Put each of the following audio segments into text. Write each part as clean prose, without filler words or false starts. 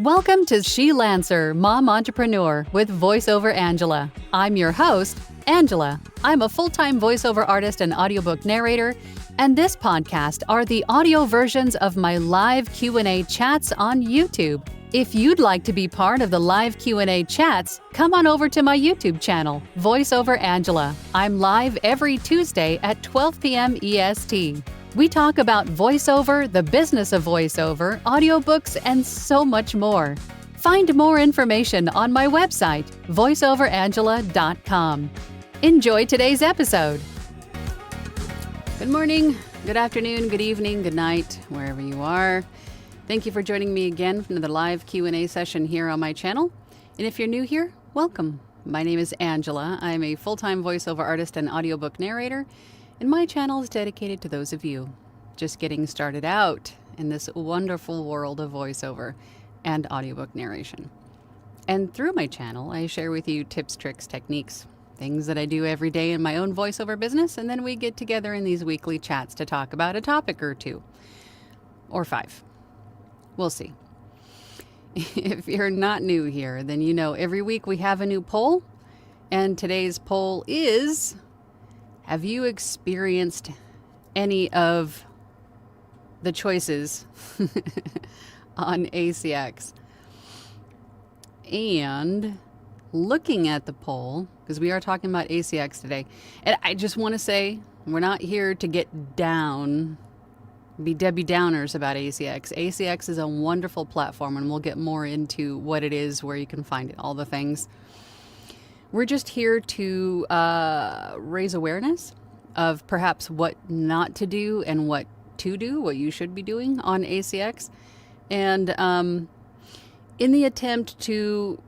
Welcome to She Lancer, Mom Entrepreneur with VoiceOver Angela. I'm your host, Angela. I'm a full-time voiceover artist and audiobook narrator, and this podcast are the audio versions of my live Q&A chats on YouTube. If you'd like to be part of the live Q&A chats, come on over to my YouTube channel, VoiceOver Angela. I'm live every Tuesday at 12 p.m. EST. We talk about voiceover, the business of voiceover, audiobooks, and so much more. Find more information on my website, voiceoverangela.com. Enjoy today's episode. Good morning, good afternoon, good evening, good night, wherever you are. Thank you for joining me again for another live Q&A session here on my channel. And if you're new here, welcome. My name is Angela. I'm a full-time voiceover artist and audiobook narrator. And my channel is dedicated to those of you just getting started out in this wonderful world of voiceover and audiobook narration. And through my channel, I share with you tips, tricks, techniques, things that I do every day in my own voiceover business, and then we get together in these weekly chats to talk about a topic or two, or 5. We'll see. If you're not new here, then you know every week we have a new poll, and today's poll is: have you experienced any of the choices on ACX? And looking at the poll, because we are talking about ACX today, and I just want to say, we're not here to get down, be Debbie Downers about ACX. ACX is a wonderful platform, and we'll get more into what it is, where you can find it, all the things. We're just here to raise awareness of perhaps what not to do and what to do, what you should be doing on ACX. And in the attempt to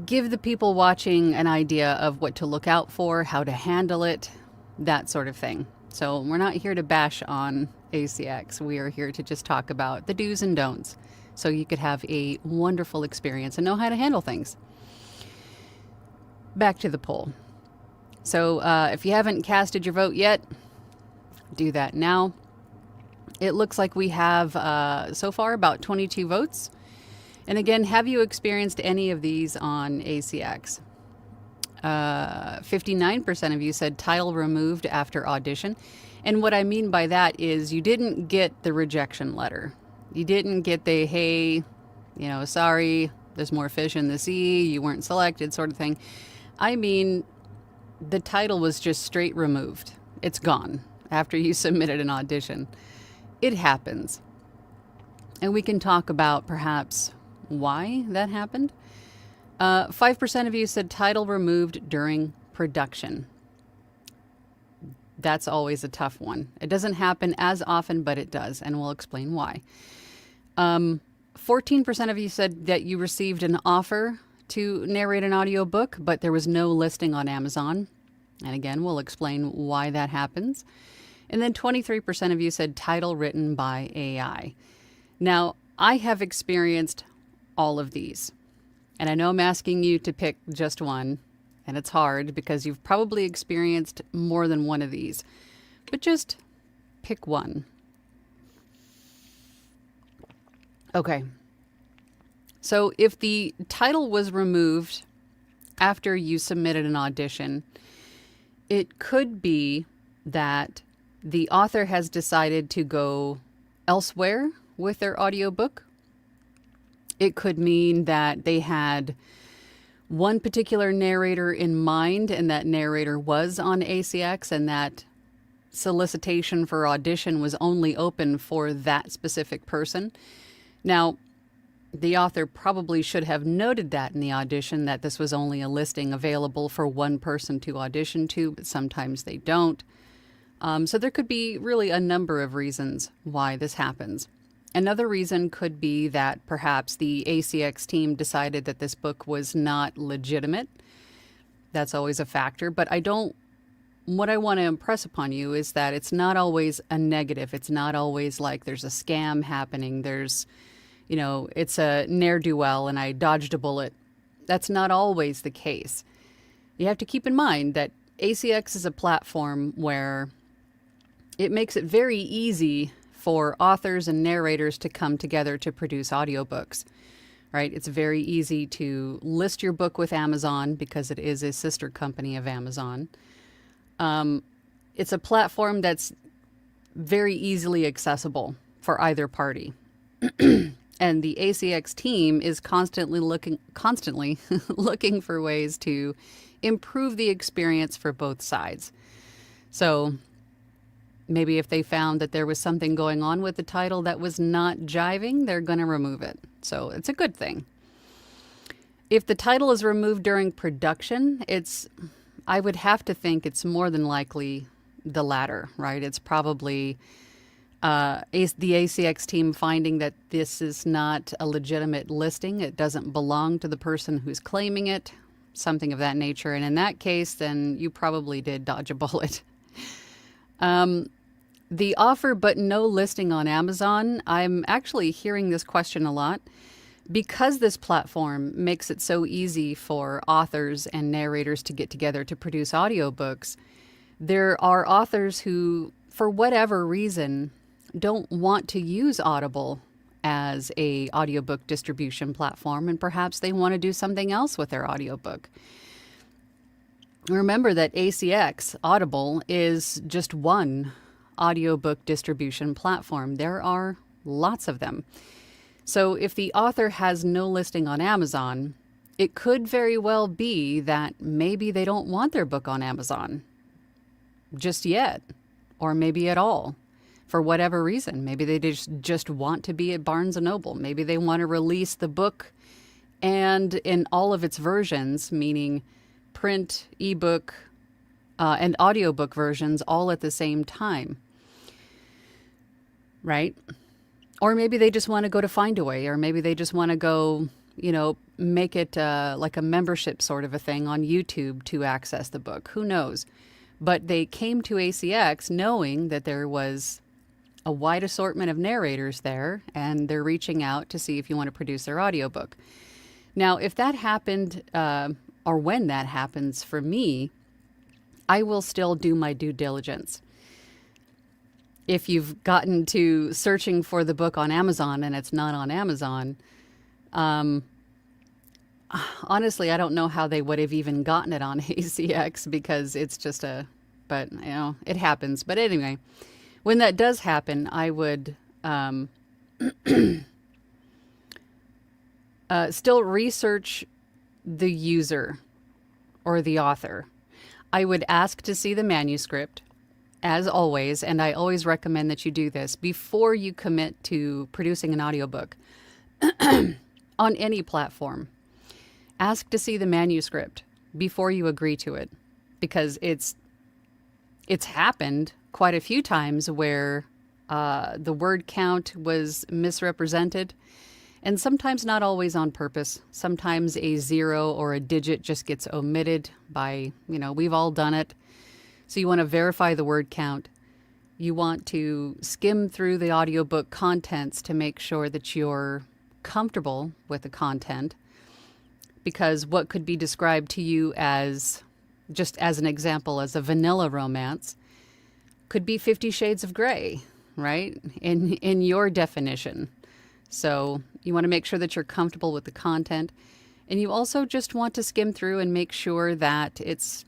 give the people watching an idea of what to look out for, how to handle it, that sort of thing. So we're not here to bash on ACX. We are here to just talk about the do's and don'ts, so you could have a wonderful experience and know how to handle things. Back to the poll. So if you haven't casted your vote yet, do that now. It looks like we have so far about 22 votes. And again, have you experienced any of these on ACX? 59% of you said title removed after audition. And what I mean by that is you didn't get the rejection letter. You didn't get the, hey, sorry, there's more fish in the sea, you weren't selected sort of thing. I mean, the title was just straight removed. It's gone after you submitted an audition. It happens. And we can talk about perhaps why that happened. 5% of you said title removed during production. That's always a tough one. It doesn't happen as often, but it does, and we'll explain why. 14% of you said that you received an offer to narrate an audiobook, but there was no listing on Amazon. And again, we'll explain why that happens. And then 23% of you said title written by AI. Now, I have experienced all of these. And I know I'm asking you to pick just one, and it's hard because you've probably experienced more than one of these. But just pick one. Okay. So if the title was removed after you submitted an audition, it could be that the author has decided to go elsewhere with their audiobook. It could mean that they had one particular narrator in mind, and that narrator was on ACX, and that solicitation for audition was only open for that specific person. Now, the author probably should have noted that in the audition, that this was only a listing available for one person to audition to, but sometimes they don't. So there could be really a number of reasons why this happens. Another reason could be that perhaps the ACX team decided that this book was not legitimate. That's always a factor, but what I want to impress upon you is that it's not always a negative. It's not always like there's a scam happening. There's, it's a ne'er-do-well and I dodged a bullet. That's not always the case. You have to keep in mind that ACX is a platform where it makes it very easy for authors and narrators to come together to produce audiobooks. right? It's very easy to list your book with Amazon because it is a sister company of Amazon. It's a platform that's very easily accessible for either party. And the ACX team is constantly looking for ways to improve the experience for both sides. So maybe if they found that there was something going on with the title that was not jiving, they're going to remove it. So it's a good thing. If the title is removed during production, I would have to think it's more than likely the latter, right? It's probably the ACX team finding that this is not a legitimate listing. It doesn't belong to the person who's claiming it, something of that nature. And in that case, then you probably did dodge a bullet. The offer but no listing on Amazon, I'm actually hearing this question a lot. Because this platform makes it so easy for authors and narrators to get together to produce audiobooks, there are authors who, for whatever reason, don't want to use Audible as a audiobook distribution platform, and perhaps they want to do something else with their audiobook. Remember that ACX, Audible, is just one audiobook distribution platform. There are lots of them. So if the author has no listing on Amazon, it could very well be that maybe they don't want their book on Amazon just yet, or maybe at all, for whatever reason. Maybe they just want to be at Barnes & Noble. Maybe they want to release the book and in all of its versions, meaning print, ebook, and audiobook versions all at the same time, right? Or maybe they just want to go to Findaway, or maybe they just want to go, make it like a membership sort of a thing on YouTube to access the book. Who knows? But they came to ACX knowing that there was a wide assortment of narrators there, and they're reaching out to see if you want to produce their audiobook. Now, if that happened, or when that happens for me, I will still do my due diligence. If you've gotten to searching for the book on Amazon and it's not on Amazon, honestly, I don't know how they would have even gotten it on ACX, because it's just but it happens. But anyway, when that does happen, I would still research the user or the author. I would ask to see the manuscript, as always, and I always recommend that you do this before you commit to producing an audiobook on any platform. Ask to see the manuscript before you agree to it, because it's happened quite a few times where the word count was misrepresented, and sometimes not always on purpose. Sometimes a 0 or a digit just gets omitted by, we've all done it. So you want to verify the word count. You want to skim through the audiobook contents to make sure that you're comfortable with the content, because what could be described to you as, just as an example, as a vanilla romance could be 50 Shades of Grey, right? In your definition. So you want to make sure that you're comfortable with the content, and you also just want to skim through and make sure that it's,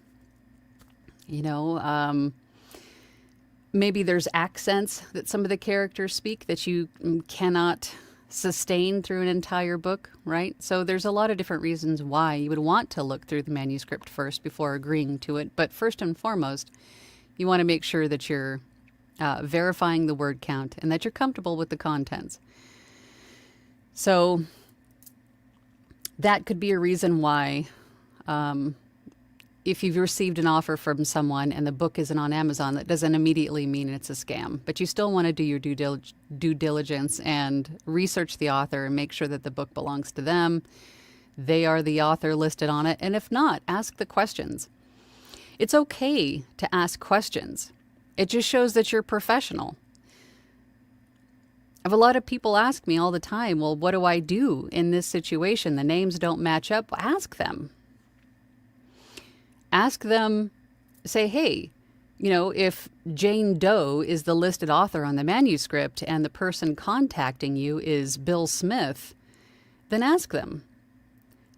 maybe there's accents that some of the characters speak that you cannot sustain through an entire book, right? So there's a lot of different reasons why you would want to look through the manuscript first before agreeing to it. But first and foremost, you want to make sure that you're verifying the word count and that you're comfortable with the contents. So that could be a reason why, if you've received an offer from someone and the book isn't on Amazon, that doesn't immediately mean it's a scam. But you still want to do your due diligence and research the author and make sure that the book belongs to them. They are the author listed on it. And if not, ask the questions. It's okay to ask questions. It just shows that you're professional. I have a lot of people ask me all the time, well, what do I do in this situation? The names don't match up. Ask them. Ask them, say, hey, if Jane Doe is the listed author on the manuscript and the person contacting you is Bill Smith, then ask them.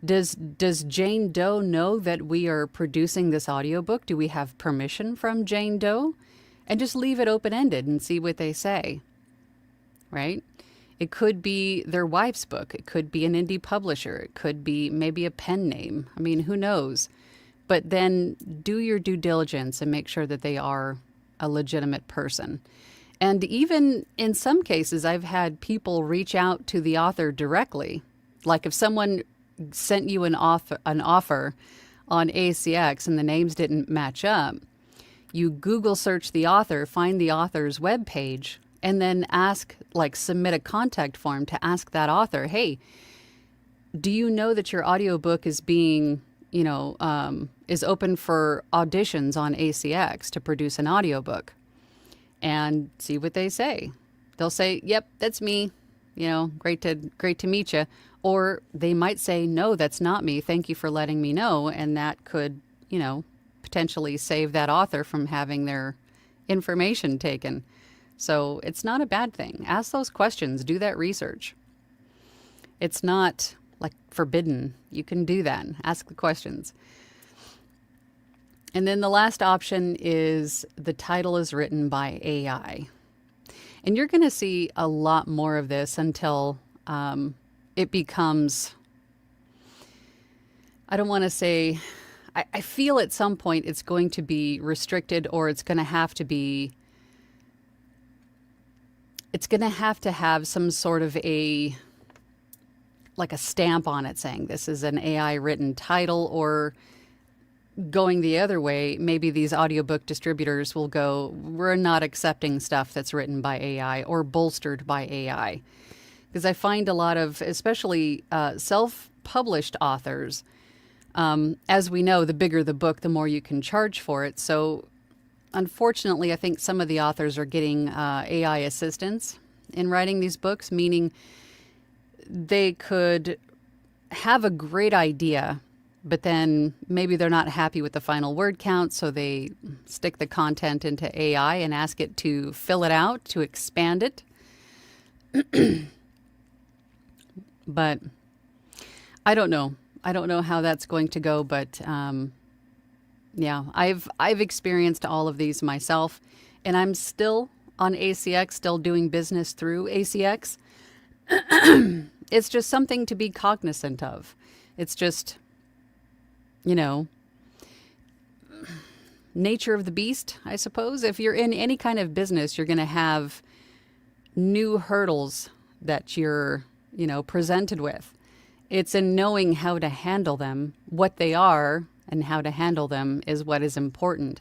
Does Jane Doe know that we are producing this audiobook? Do we have permission from Jane Doe? And just leave it open-ended and see what they say, right? It could be their wife's book. It could be an indie publisher. It could be maybe a pen name. I mean, who knows? But then do your due diligence and make sure that they are a legitimate person. And even in some cases, I've had people reach out to the author directly. Like if someone sent you an offer on ACX and the names didn't match up, you Google search the author, find the author's webpage, and then submit a contact form to ask that author, hey, do you know that your audiobook is being, is open for auditions on ACX to produce an audiobook? And see what they say. They'll say, yep, that's me. Great to meet you. Or they might say, no, that's not me. Thank you for letting me know. And that could, potentially save that author from having their information taken. So it's not a bad thing. Ask those questions. Do that research. It's not forbidden. You can do that. Ask the questions. And then the last option is the title is written by AI. And you're going to see a lot more of this until it becomes, I don't want to say, I feel at some point it's going to be restricted, or it's going to have to have some sort of a stamp on it saying this is an AI written title, or going the other way, maybe these audiobook distributors will go, we're not accepting stuff that's written by AI or bolstered by AI. Because I find a lot of, especially self-published authors, as we know, the bigger the book, the more you can charge for it. So unfortunately, I think some of the authors are getting AI assistance in writing these books, meaning they could have a great idea, but then maybe they're not happy with the final word count, so they stick the content into AI and ask it to fill it out, to expand it. But I don't know. I don't know how that's going to go, but yeah, I've experienced all of these myself, and I'm still on ACX, still doing business through ACX. It's just something to be cognizant of. It's just, nature of the beast, I suppose. If you're in any kind of business, you're going to have new hurdles that you're, presented with. It's in knowing how to handle them. What they are and how to handle them is what is important.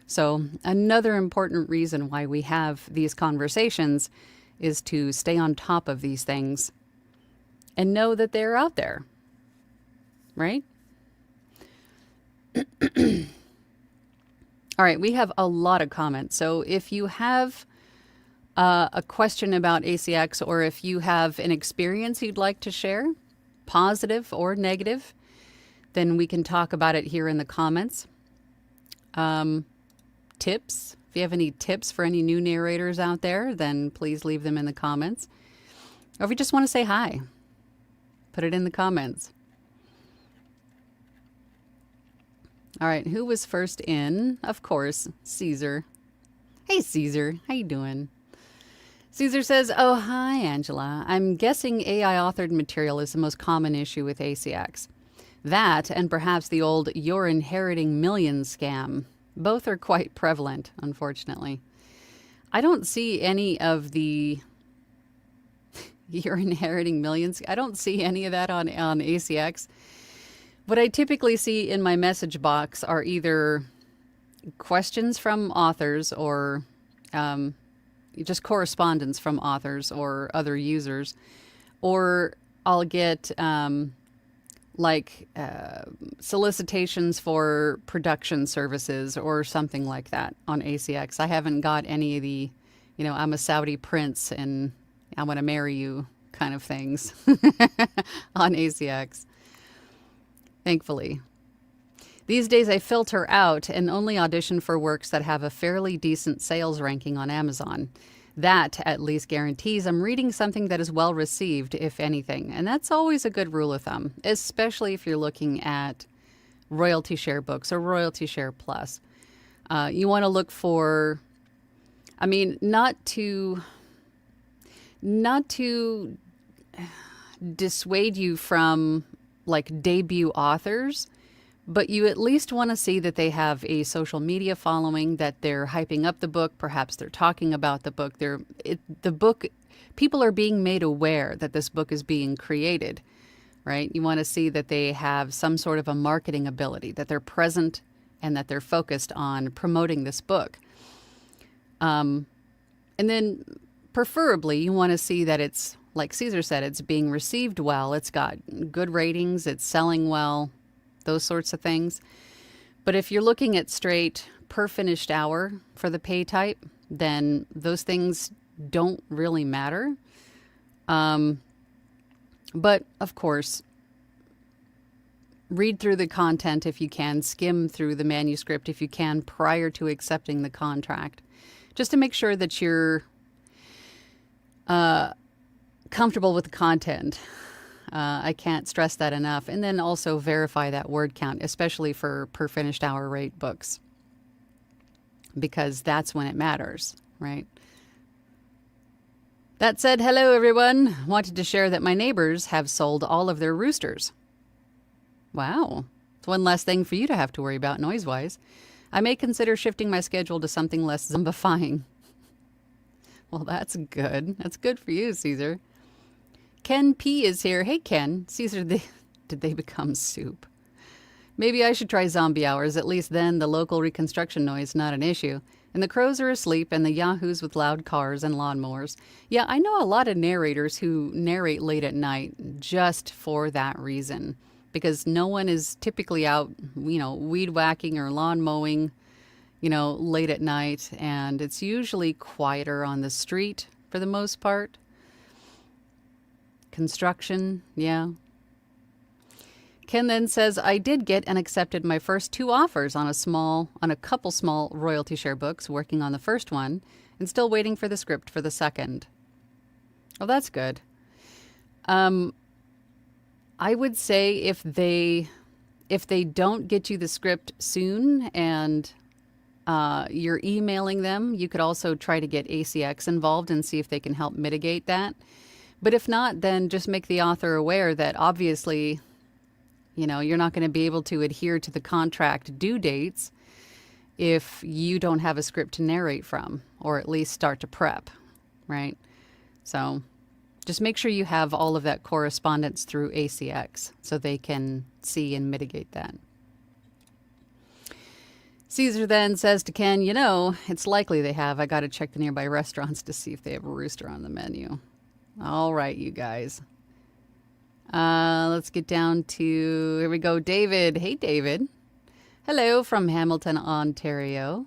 So another important reason why we have these conversations is to stay on top of these things and know that they're out there, right? All right, we have a lot of comments. So if you have a question about ACX, or if you have an experience you'd like to share, positive or negative, then we can talk about it here in the comments. Tips. If you have any tips for any new narrators out there, then please leave them in the comments. Or if you just want to say hi, put it in the comments. All right, who was first in? Of course, Caesar. Hey, Caesar, how you doing? Caesar says, oh, hi, Angela. I'm guessing AI-authored material is the most common issue with ACX. That, and perhaps the old "you're inheriting millions" scam. Both are quite prevalent, unfortunately. I don't see any of the "you're inheriting millions." I don't see any of that on ACX. What I typically see in my message box are either questions from authors, or just correspondence from authors or other users, or I'll get solicitations for production services or something like that on ACX. I haven't got any of the, I'm a Saudi prince and I want to marry you kind of things on ACX. Thankfully. These days I filter out and only audition for works that have a fairly decent sales ranking on Amazon. That at least guarantees I'm reading something that is well received, if anything. And that's always a good rule of thumb, especially if you're looking at royalty share books or royalty share plus. You want to look for, I mean, not to dissuade you from like debut authors, but you at least want to see that they have a social media following, that they're hyping up the book, perhaps they're talking about the book. The book, people are being made aware that this book is being created, right? You want to see that they have some sort of a marketing ability, that they're present and that they're focused on promoting this book. And then preferably you want to see that it's, like Caesar said, it's being received well, it's got good ratings, it's selling well, those sorts of things. But if you're looking at straight per finished hour for the pay type, then those things don't really matter. But of course, read through the content if you can, skim through the manuscript if you can prior to accepting the contract, just to make sure that you're comfortable with the content. I can't stress that enough. And then also verify that word count, especially for per finished hour rate books, because that's when it matters, right? That said, hello everyone. Wanted to share that my neighbors have sold all of their roosters. Wow. It's one less thing for you to have to worry about noise-wise. I may consider shifting my schedule to something less zombifying. Well, that's good. That's good for you, Caesar. Ken P is here. Hey, Ken. Caesar, did they become soup? Maybe I should try zombie hours. At least then the local reconstruction noise is not an issue. And the crows are asleep and the yahoos with loud cars and lawnmowers. Yeah, I know a lot of narrators who narrate late at night just for that reason. Because no one is typically out, weed whacking or lawn mowing, late at night. And it's usually quieter on the street for the most part. Construction, yeah. Ken then says, I did get and accepted my first 2 offers on a couple small royalty share books, working on the first one, and still waiting for the script for the second. Oh, that's good. I would say if they don't get you the script soon and you're emailing them, you could also try to get ACX involved and see if they can help mitigate that. But if not, then just make the author aware that obviously, you're not going to be able to adhere to the contract due dates if you don't have a script to narrate from, or at least start to prep, right? So just make sure you have all of that correspondence through ACX so they can see and mitigate that. Caesar then says to Ken, it's likely they have. I got to check the nearby restaurants to see if they have a rooster on the menu. All right, you guys. Let's get down to, here we go, David. Hey, David. Hello from Hamilton, Ontario.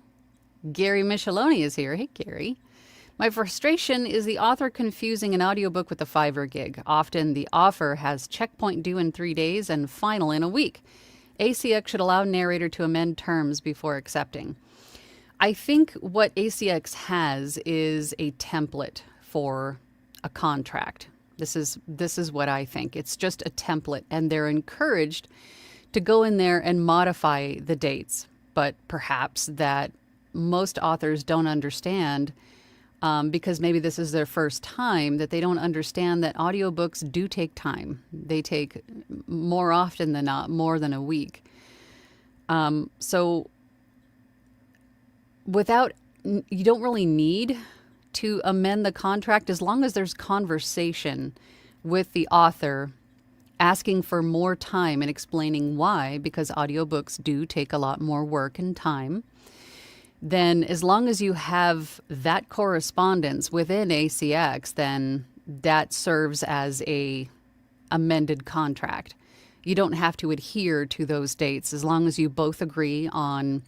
Gary Micheloni is here. Hey, Gary. My frustration is the author confusing an audiobook with a Fiverr gig. Often the offer has checkpoint due in 3 days and final in a week. ACX should allow narrator to amend terms before accepting. I think what ACX has is a template for a contract. This is what I think. It's just a template, and they're encouraged to go in there and modify the dates. But perhaps that most authors don't understand, because maybe this is their first time, that they don't understand that audiobooks do take time. They take more often than not more than a week. So you don't really need to amend the contract as long as there's conversation with the author asking for more time and explaining why, because audiobooks do take a lot more work and time. Then as long as you have that correspondence within ACX, then that serves as a amended contract. You don't have to adhere to those dates as long as you both agree on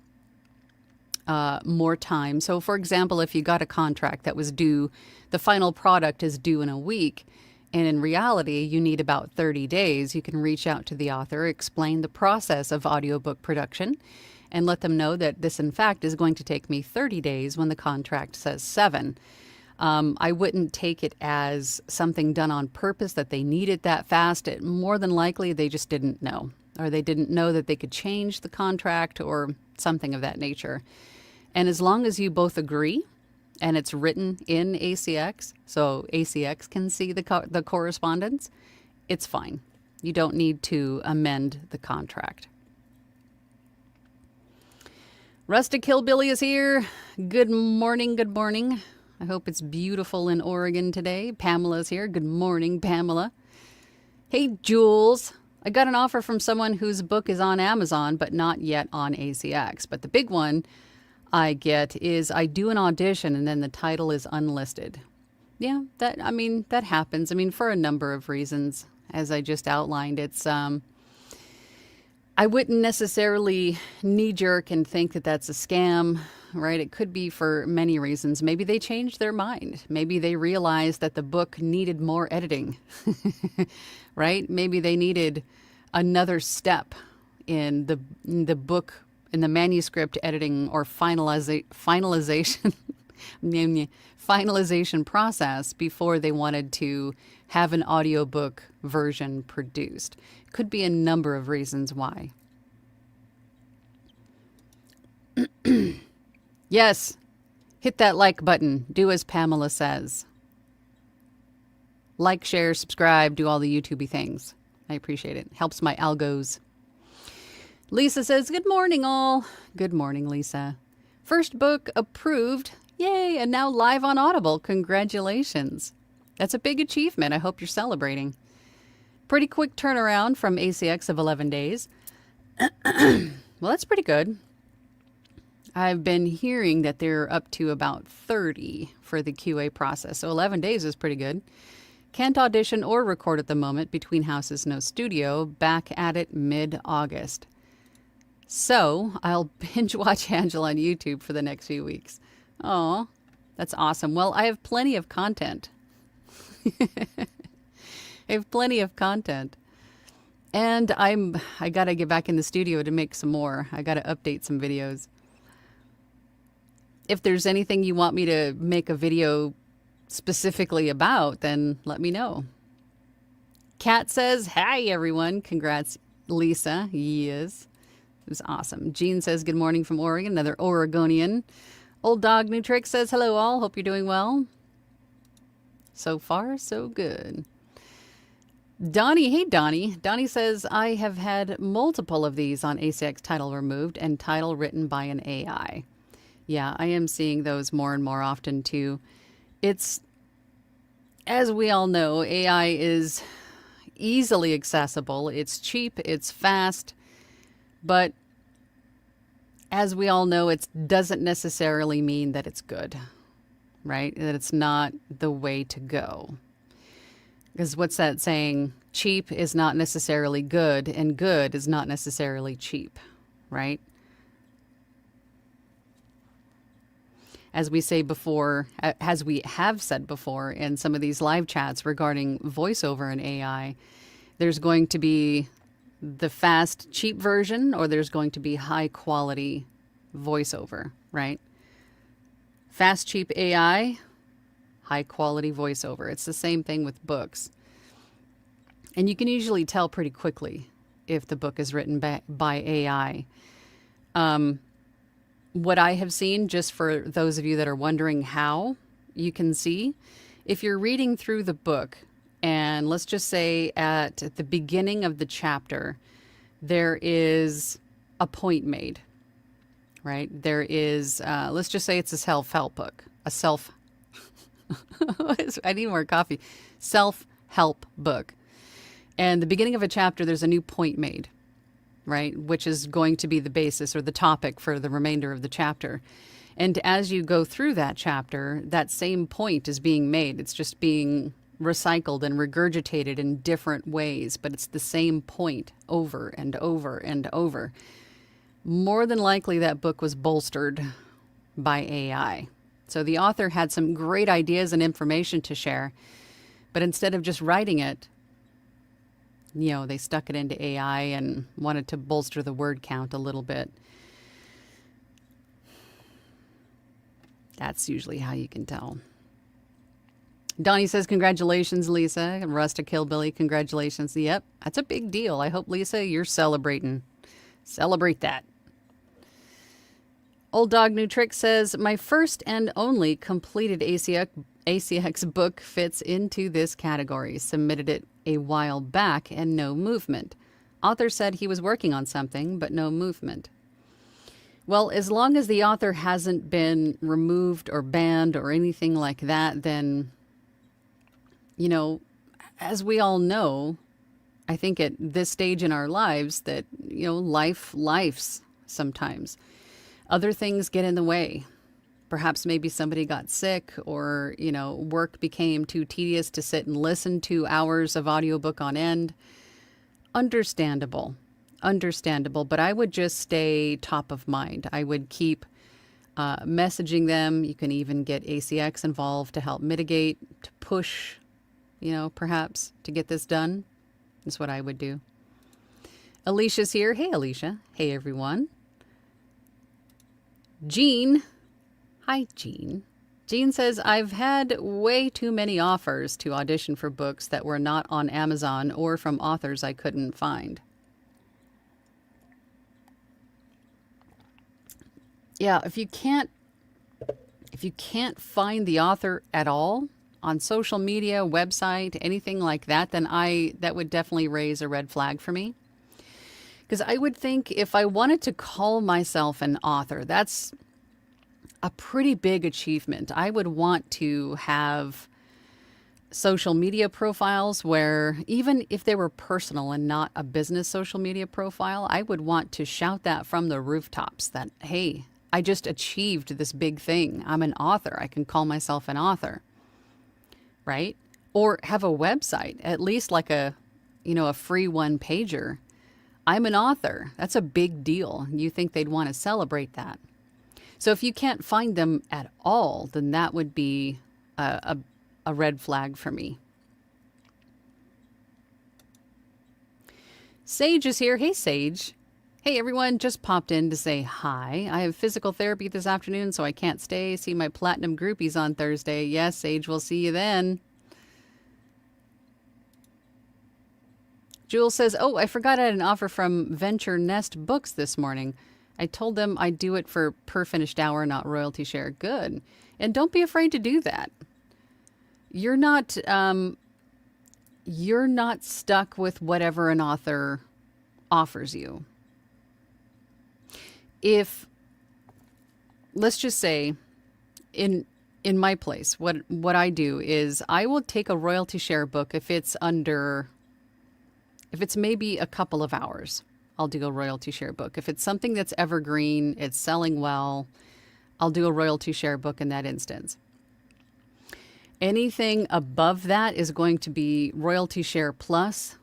more time. So for example, if you got a contract that was due, the final product is due in a week, and in reality you need about 30 days, you can reach out to the author, explain the process of audiobook production, and let them know that this in fact is going to take me 30 days when the contract says 7. I wouldn't take it as something done on purpose that they need it that fast. More than likely, they just didn't know, or they didn't know that they could change the contract or something of that nature. And as long as you both agree and it's written in ACX, so ACX can see the correspondence, it's fine. You don't need to amend the contract. Rustic Hillbilly is here. Good morning, good morning. I hope it's beautiful in Oregon today. Pamela's here. Good morning, Pamela. Hey, Jules. I got an offer from someone whose book is on Amazon, but not yet on ACX. But the big one I get is I do an audition and then the title is unlisted. Yeah, that happens. For a number of reasons. As I just outlined, it's I wouldn't necessarily knee-jerk and think that that's a scam, right? It could be for many reasons. Maybe they changed their mind. Maybe they realized that the book needed more editing, right? Maybe they needed another step in the book, in the manuscript editing or finalization finalization process before they wanted to have an audiobook version produced. Could be a number of reasons why. Yes, hit that like button. Do as Pamela says. Like, share, subscribe, do all the YouTubey things. I appreciate it. Helps my algos. Lisa says, good morning, all. Good morning, Lisa. First book approved. Yay, and now live on Audible. Congratulations. That's a big achievement. I hope you're celebrating. Pretty quick turnaround from ACX of 11 days. Well, that's pretty good. I've been hearing that they're up to about 30 for the QA process, so 11 days is pretty good. Can't audition or record at the moment. Between houses, no studio. Back at it mid-August. So I'll binge watch Angela on YouTube for the next few weeks. Oh, that's awesome. Well, I have plenty of content. I have plenty of content. And I got to get back in the studio to make some more. I got to update some videos. If there's anything you want me to make a video specifically about, then let me know. Kat says, hi, everyone. Congrats, Lisa. Yes. It was awesome. Jean says, good morning from Oregon. Another Oregonian. Old Dog Nutrix says, hello, all. Hope you're doing well. So far, so good. Donnie, hey, Donnie. Donnie says, I have had multiple of these on ACX title removed and title written by an AI. Yeah, I am seeing those more and more often, too. It's, as we all know, AI is easily accessible. It's cheap, it's fast, but as we all know, it doesn't necessarily mean that it's good, right? That it's not the way to go. Because what's that saying? Cheap is not necessarily good, and good is not necessarily cheap, right? As we say before, as we have said before in some of these live chats regarding voiceover and AI, there's going to be the fast, cheap version, or there's going to be high quality voiceover, right? Fast, cheap AI, high quality voiceover. It's the same thing with books. And you can usually tell pretty quickly if the book is written by AI. What I have seen, just for those of you that are wondering how you can see, if you're reading through the book, and let's just say at the beginning of the chapter, there is a point made, right? There is, let's just say it's a self-help book, I need more coffee, self-help book. And the beginning of a chapter, there's a new point made, right? Which is going to be the basis or the topic for the remainder of the chapter. And as you go through that chapter, that same point is being made. It's just being recycled and regurgitated in different ways, but it's the same point over and over and over. More than likely, that book was bolstered by AI. So the author had some great ideas and information to share, but instead of just writing it, they stuck it into AI and wanted to bolster the word count a little bit. That's usually how you can tell. Donnie says, congratulations, Lisa. And Rustic Hillbilly, congratulations. Yep, that's a big deal. I hope, Lisa, you're celebrating. Celebrate that. Old Dog New Trick says, my first and only completed ACX book fits into this category. Submitted it a while back and no movement. Author said he was working on something, but no movement. Well, as long as the author hasn't been removed or banned or anything like that, then, you know, as we all know, I think at this stage in our lives that, you know, life's sometimes. Other things get in the way. Perhaps maybe somebody got sick or, you know, work became too tedious to sit and listen to hours of audiobook on end. Understandable, but I would just stay top of mind. I would keep messaging them. You can even get ACX involved to help mitigate, to push, you know, perhaps to get this done. That's what I would do. Alicia's here. Hey, Alicia. Hey, everyone. Jean. Hi, Jean. Jean says, I've had way too many offers to audition for books that were not on Amazon or from authors I couldn't find. Yeah, if you can't find the author at all on social media, website, anything like that, then that would definitely raise a red flag for me. Because I would think if I wanted to call myself an author, that's a pretty big achievement. I would want to have social media profiles where even if they were personal and not a business social media profile, I would want to shout that from the rooftops that, hey, I just achieved this big thing. I'm an author. I can call myself an author, right? Or have a website, at least like a free one pager. I'm an author. That's a big deal. You think they'd want to celebrate that. So if you can't find them at all, then that would be a red flag for me. Sage is here. Hey, Sage. Hey, everyone. Just popped in to say hi. I have physical therapy this afternoon, so I can't stay. See my platinum groupies on Thursday. Yes, Sage, we'll see you then. Jules says, oh, I forgot I had an offer from Venture Nest Books this morning. I told them I'd do it for per finished hour, not royalty share. Good. And don't be afraid to do that. You're not stuck with whatever an author offers you. If, let's just say, in my place, what I do is I will take a royalty share book if it's maybe a couple of hours. I'll do a royalty share book. If it's something that's evergreen, it's selling well, I'll do a royalty share book in that instance. Anything above that is going to be royalty share plus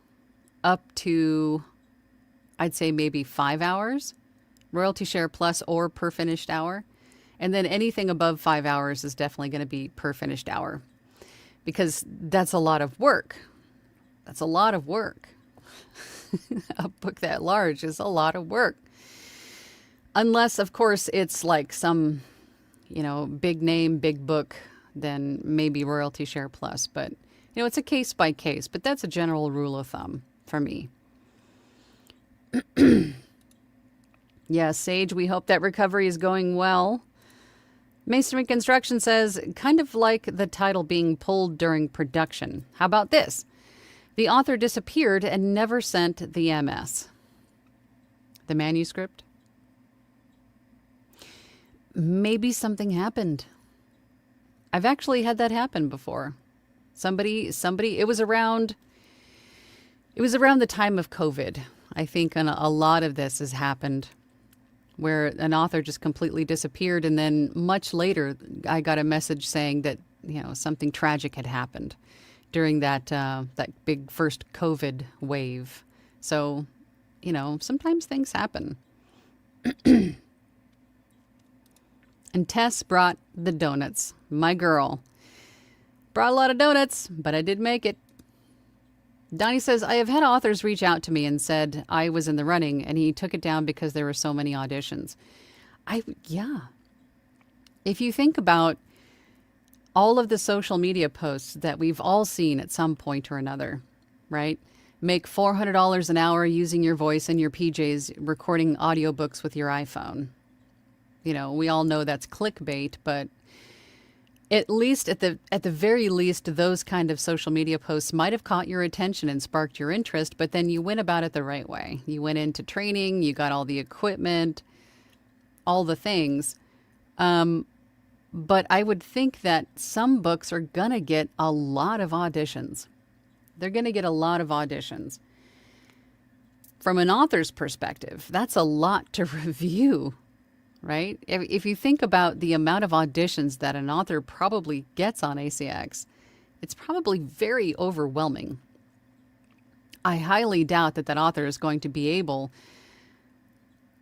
up to, I'd say maybe 5 hours, royalty share plus or per finished hour. And then anything above 5 hours is definitely going to be per finished hour because that's a lot of work. That's a lot of work. A book that large is a lot of work. Unless, of course, it's like some, big name, big book, then maybe royalty share plus. But, it's a case by case. But that's a general rule of thumb for me. Yeah, Sage, we hope that recovery is going well. Masonry Construction says, kind of like the title being pulled during production. How about this? The author disappeared and never sent the MS. The manuscript? Maybe something happened. I've actually had that happen before. Somebody, it was around the time of COVID. I think a lot of this has happened where an author just completely disappeared. And then much later, I got a message saying that, something tragic had happened during that big first COVID wave. So, sometimes things happen. And Tess brought the donuts. My girl. Brought a lot of donuts, but I did make it. Donnie says, I have had authors reach out to me and said I was in the running, and he took it down because there were so many auditions. Yeah. If you think about all of the social media posts that we've all seen at some point or another, right? Make $400 an hour using your voice and your PJs recording audiobooks with your iPhone. You know, we all know that's clickbait, but at least at the very least, those kind of social media posts might have caught your attention and sparked your interest, but then you went about it the right way. You went into training, you got all the equipment, all the things. But I would think that some books are gonna get a lot of auditions. They're gonna get a lot of auditions. From an author's perspective, that's a lot to review, right? If you think about the amount of auditions that an author probably gets on ACX, it's probably very overwhelming. I highly doubt that author is going to be able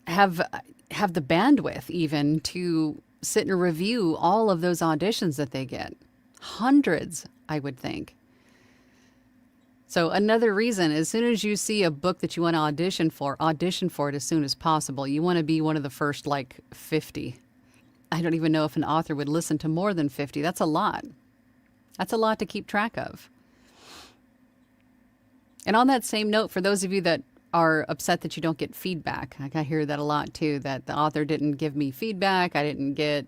have the bandwidth even to sit and review all of those auditions that they get. Hundreds, I would think. So another reason, as soon as you see a book that you want to audition for it as soon as possible. You want to be one of the first, 50. I don't even know if an author would listen to more than 50. That's a lot. That's a lot to keep track of. And on that same note, for those of you that are upset that you don't get feedback, I hear that a lot too, that the author didn't give me feedback, I didn't get,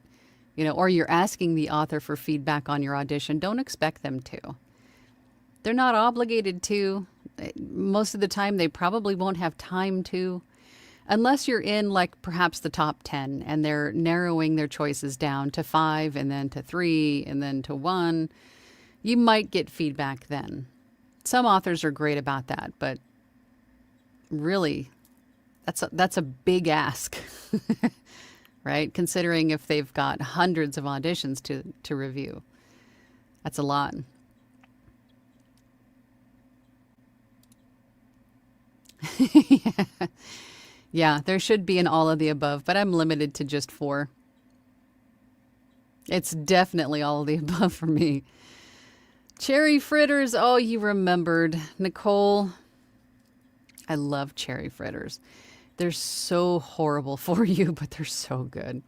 or you're asking the author for feedback on your audition. Don't expect them to. They're not obligated to. Most of the time, they probably won't have time to, unless you're in perhaps the top 10 and they're narrowing their choices down to 5 and then to 3 and then to 1. You might get feedback then. Some authors are great about that, but really, that's a big ask, right? Considering if they've got hundreds of auditions to review. That's a lot. Yeah, there should be an all of the above, but I'm limited to just 4. It's definitely all of the above for me. Cherry fritters. Oh, you remembered. Nicole, I love cherry fritters. They're so horrible for you, but they're so good.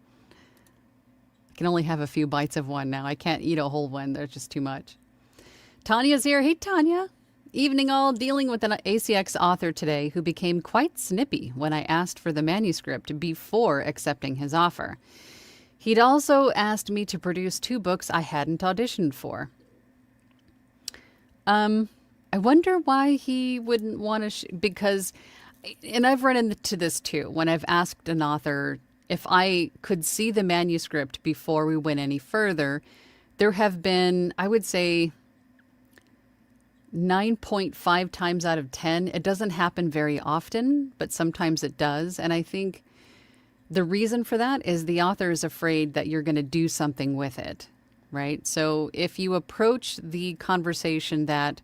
I can only have a few bites of one now. I can't eat a whole one. They're just too much. Tanya's here. Hey, Tanya. Evening all, dealing with an ACX author today who became quite snippy when I asked for the manuscript before accepting his offer. He'd also asked me to produce 2 books I hadn't auditioned for. I wonder why he wouldn't want to, because, and I've run into this too, when I've asked an author if I could see the manuscript before we went any further, there have been, I would say, 9.5 times out of 10. It doesn't happen very often, but sometimes it does. And I think the reason for that is the author is afraid that you're going to do something with it, right? So if you approach the conversation that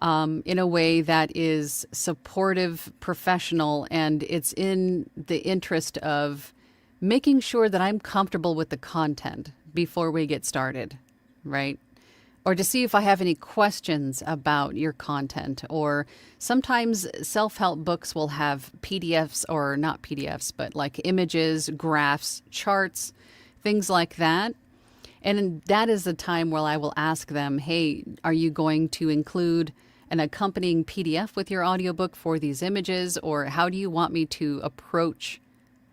in a way that is supportive, professional, and it's in the interest of making sure that I'm comfortable with the content before we get started, right? Or to see if I have any questions about your content. Or sometimes self-help books will have PDFs, or not PDFs, but images, graphs, charts, things like that. And that is the time where I will ask them, hey, are you going to include an accompanying PDF with your audiobook for these images? Or how do you want me to approach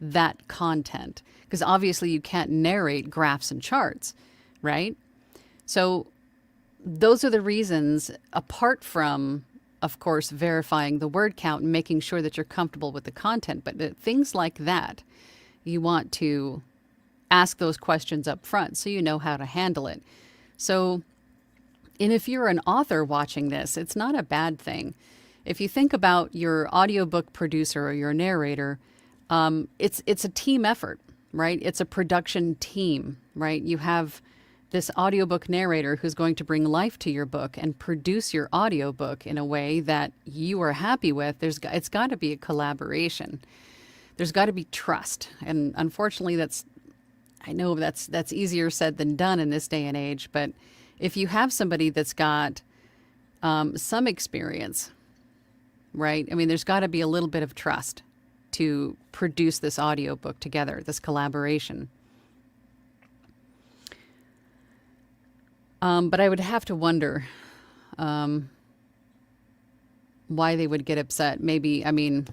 that content? Because obviously you can't narrate graphs and charts, right? So those are the reasons, apart from, of course, verifying the word count and making sure that you're comfortable with the content. But things like that, you want to ask those questions up front so you know how to handle it. So, and if you're an author watching this, it's not a bad thing. If you think about your audiobook producer or your narrator, it's a team effort, right? It's a production team, right? You have this audiobook narrator who's going to bring life to your book and produce your audiobook in a way that you are happy with. It's got to be a collaboration. There's got to be trust. And unfortunately, I know that's easier said than done in this day and age. But if you have somebody that's got some experience, right? I mean, there's got to be a little bit of trust to produce this audiobook together, this collaboration. But I would have to wonder why they would get upset. Maybe, I mean,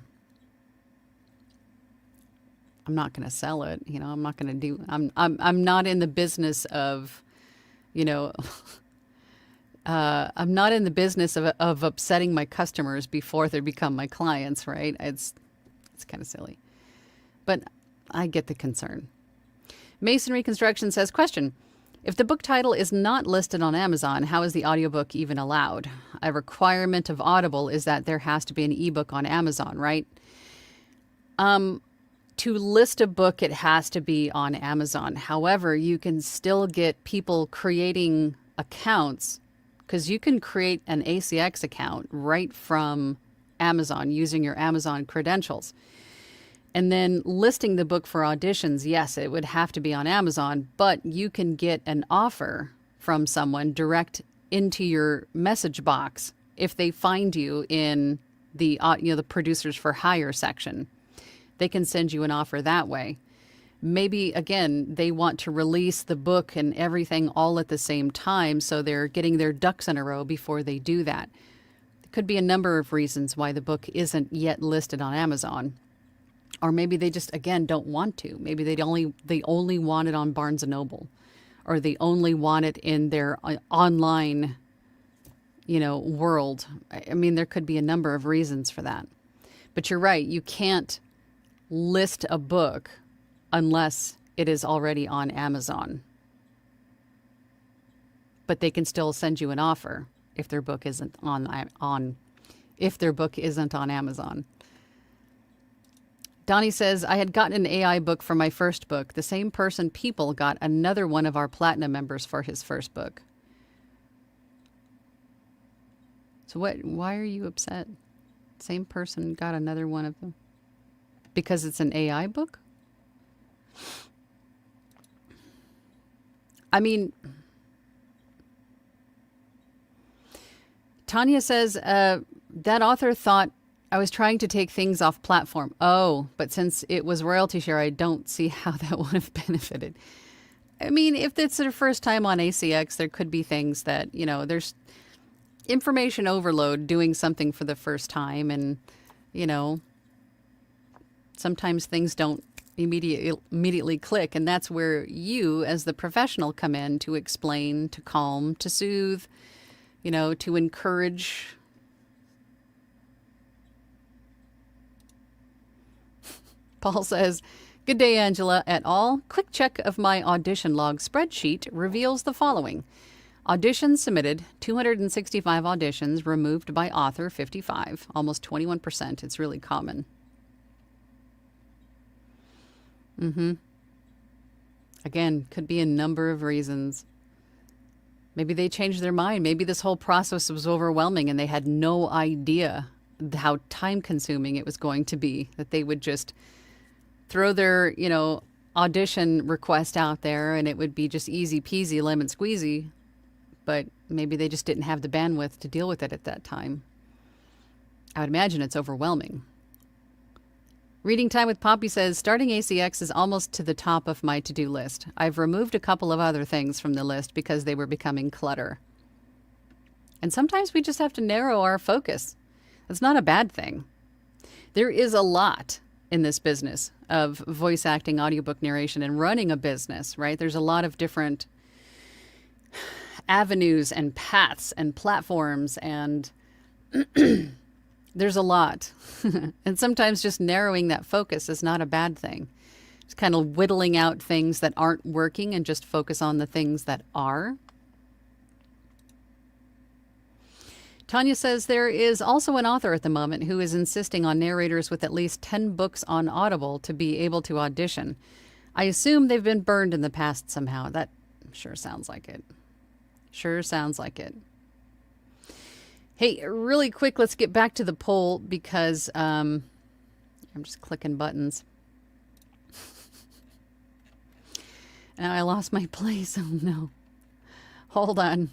I'm not going to sell it. You know, I'm not going to do. I'm not in the business of, you know, I'm not in the business of upsetting my customers before they become my clients. Right? It's kind of silly, but I get the concern. Masonry Construction says, question: if the book title is not listed on Amazon, how is the audiobook even allowed? A requirement of Audible is that there has to be an ebook on Amazon, right? To list a book, it has to be on Amazon. However, you can still get people creating accounts, because you can create an ACX account right from Amazon using your Amazon credentials. And then listing the book for auditions, yes, it would have to be on Amazon, but you can get an offer from someone direct into your message box if they find you in the the producers for hire section. They can send you an offer that way. Maybe, again, they want to release the book and everything all at the same time, so they're getting their ducks in a row before they do that. There could be a number of reasons why the book isn't yet listed on Amazon. Or maybe they just, again, don't want to. Maybe they only want it on Barnes & Noble. Or they only want it in their online, world. I mean, there could be a number of reasons for that. But you're right, you can't list a book unless it is already on Amazon. But they can still send you an offer if their book isn't on Amazon. Donnie says, I had gotten an AI book for my first book. The same person People got another one of our Platinum members for his first book. So why are you upset? Same person got another one of them? Because it's an AI book? I mean, Tanya says, that author thought I was trying to take things off platform. Oh, but since it was royalty share, I don't see how that would have benefited. I mean, if it's their first time on ACX, there could be things that, there's information overload doing something for the first time. And, sometimes things don't immediately click. And that's where you, as the professional, come in to explain, to calm, to soothe, to encourage. Paul says, good day, Angela et al. Quick check of my audition log spreadsheet reveals the following. Auditions submitted, 265 auditions, removed by author, 55, almost 21%. It's really common. Again, could be a number of reasons. Maybe they changed their mind. Maybe this whole process was overwhelming and they had no idea how time-consuming it was going to be, that they would just throw their, audition request out there and it would be just easy peasy, lemon squeezy. But maybe they just didn't have the bandwidth to deal with it at that time. I would imagine it's overwhelming. Reading Time with Poppy says, starting ACX is almost to the top of my to-do list. I've removed a couple of other things from the list because they were becoming clutter. And sometimes we just have to narrow our focus. That's not a bad thing. There is a lot in this business of voice acting, audiobook narration, and running a business, right? There's a lot of different avenues and paths and platforms, and there's a lot. And sometimes just narrowing that focus is not a bad thing. Just kind of whittling out things that aren't working and just focus on the things that are. Tanya says there is also an author at the moment who is insisting on narrators with at least 10 books on Audible to be able to audition. I assume they've been burned in the past somehow. That sure sounds like it. Sure sounds like it. Hey, really quick, let's get back to the poll because I'm just clicking buttons. Now I lost my place. Oh, no. Hold on.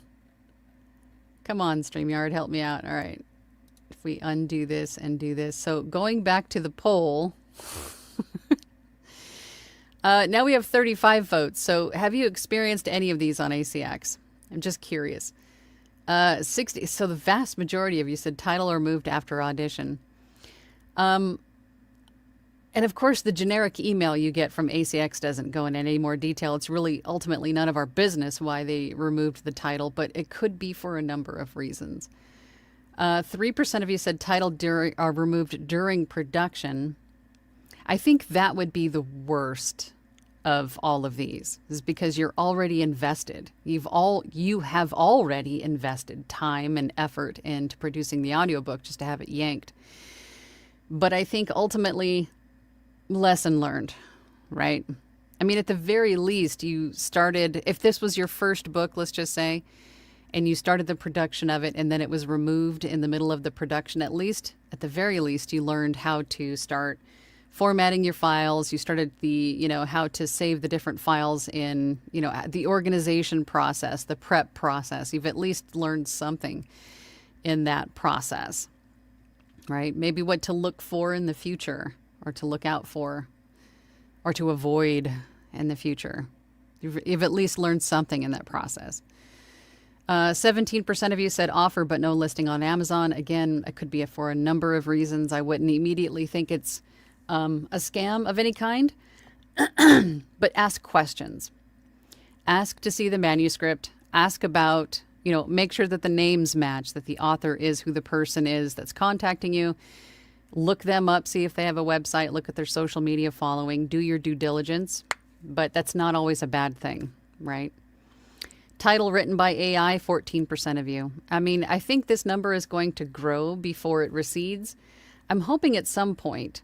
Come on, StreamYard, help me out. All right. If we undo this and do this. So going back to the poll. Now we have 35 votes. So have you experienced any of these on ACX? I'm just curious. 60. So the vast majority of you said title removed after audition. And of course, the generic email you get from ACX doesn't go into any more detail. It's really ultimately none of our business why they removed the title, but it could be for a number of reasons. 3% of you said title are removed during production. I think that would be the worst of all of these, is because you're already invested. You have already invested time and effort into producing the audiobook just to have it yanked. But I think ultimately, lesson learned, right? I mean, at the very least, you started, if this was your first book, let's just say, and you started the production of it and then it was removed in the middle of the production, at the very least, you learned how to start formatting your files. You started how to save the different files in, the organization process, the prep process. You've at least learned something in that process, right? Maybe what to look for in the future, or to look out for, or to avoid in the future. You've at least learned something in that process. 17% of you said offer but no listing on Amazon. Again, it could be for a number of reasons. I wouldn't immediately think it's a scam of any kind, but ask questions. Ask to see the manuscript. Ask about, make sure that the names match, that the author is who the person is that's contacting you. Look them up, see if they have a website, look at their social media following, do your due diligence, but that's not always a bad thing, right? Title written by AI, 14% of you. I mean, I think this number is going to grow before it recedes. I'm hoping at some point,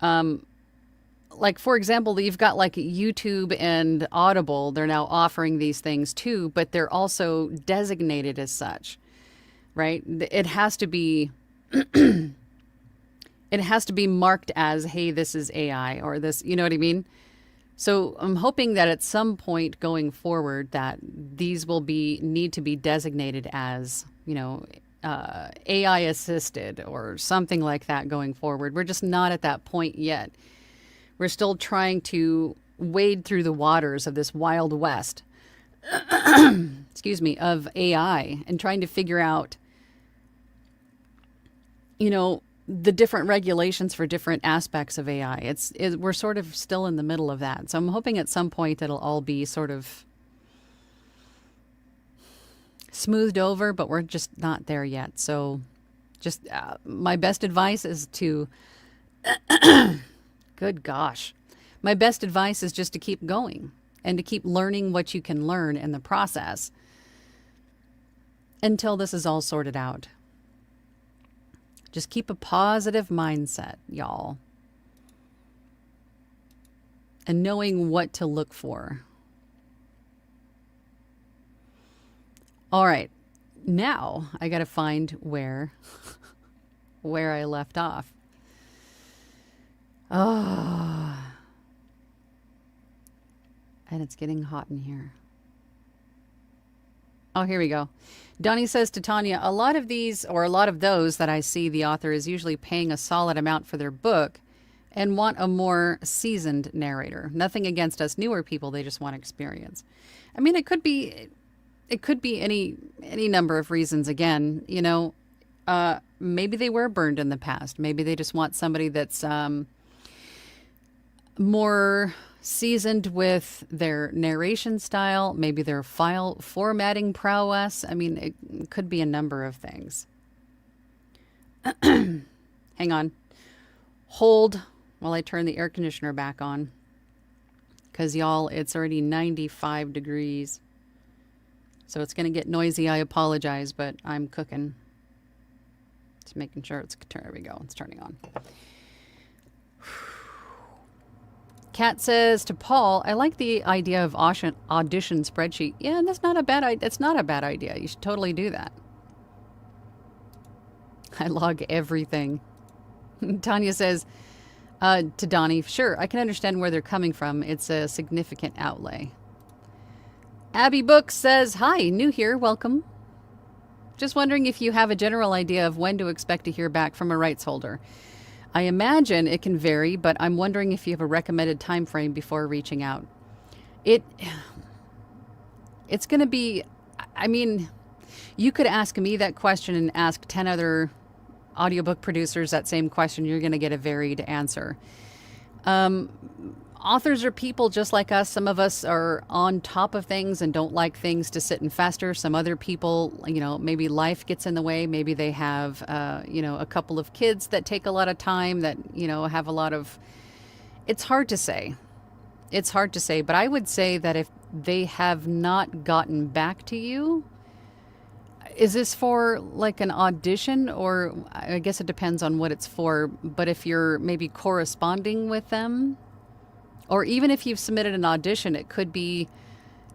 like, for example, you've got like YouTube and Audible. They're now offering these things too, but they're also designated as such, right? It has to be, it has to be marked as, hey, this is AI, or this, you know what I mean? So I'm hoping that at some point going forward that these will need to be designated as, AI assisted or something like that going forward. We're just not at that point yet. We're still trying to wade through the waters of this wild west, of AI, and trying to figure out, the different regulations for different aspects of AI. We're sort of still in the middle of that. So I'm hoping at some point it'll all be sort of smoothed over, but we're just not there yet. So just my best advice is to, good gosh, my best advice is just to keep going and to keep learning what you can learn in the process until this is all sorted out. Just keep a positive mindset, y'all. And knowing what to look for. All right. Now I got to find where I left off. Oh. And it's getting hot in here. Oh, here we go. Donnie says to Tanya, a lot of those that I see, the author is usually paying a solid amount for their book and want a more seasoned narrator. Nothing against us newer people. They just want experience. I mean, it could be any number of reasons. Again, maybe they were burned in the past. Maybe they just want somebody that's more seasoned with their narration style, maybe their file formatting prowess. I mean, it could be a number of things. Hang on. Hold while I turn the air conditioner back on. Because, y'all, it's already 95 degrees. So it's going to get noisy. I apologize, but I'm cooking. Just making sure there we go. It's turning on. Kat says to Paul, I like the idea of audition spreadsheet. Yeah, that's not a bad idea. It's not a bad idea. You should totally do that. I log everything. Tanya says to Donnie, sure, I can understand where they're coming from. It's a significant outlay. Abby Books says, hi, new here, welcome. Just wondering if you have a general idea of when to expect to hear back from a rights holder. I imagine it can vary, but I'm wondering if you have a recommended time frame before reaching out. It's going to be, I mean, you could ask me that question and ask 10 other audiobook producers that same question. You're going to get a varied answer. Authors are people just like us. Some of us are on top of things and don't like things to sit and fester. Some other people, maybe life gets in the way. Maybe they have, a couple of kids that take a lot of time that, have a lot of. It's hard to say. It's hard to say. But I would say that if they have not gotten back to you, is this for like an audition, or I guess it depends on what it's for. But if you're maybe corresponding with them, or even if you've submitted an audition, it could be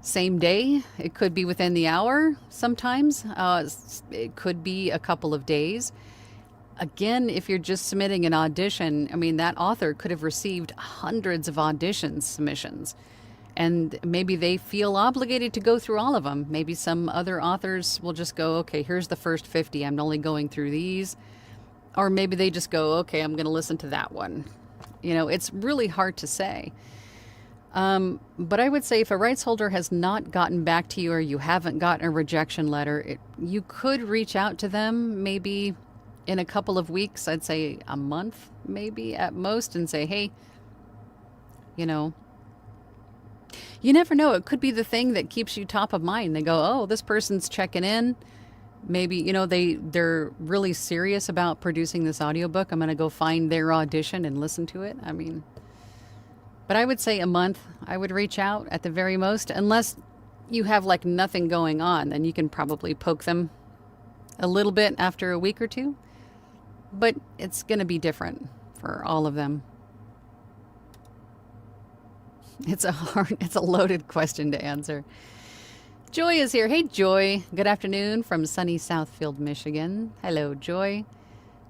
same day. It could be within the hour sometimes. It could be a couple of days. Again, if you're just submitting an audition, I mean, that author could have received hundreds of audition submissions. And maybe they feel obligated to go through all of them. Maybe some other authors will just go, okay, here's the first 50. I'm only going through these. Or maybe they just go, okay, I'm going to listen to that one. It's really hard to say. But I would say if a rights holder has not gotten back to you, or you haven't gotten a rejection letter, you could reach out to them maybe in a couple of weeks. I'd say a month maybe at most, and say, hey, you never know. It could be the thing that keeps you top of mind. They go, oh, this person's checking in. Maybe, they're really serious about producing this audiobook. I'm going to go find their audition and listen to it. I mean, but I would say a month. I would reach out at the very most, unless you have like nothing going on. Then you can probably poke them a little bit after a week or two. But it's going to be different for all of them. It's a loaded question to answer. Joy is here. Hey, Joy. Good afternoon from sunny Southfield, Michigan. Hello, Joy.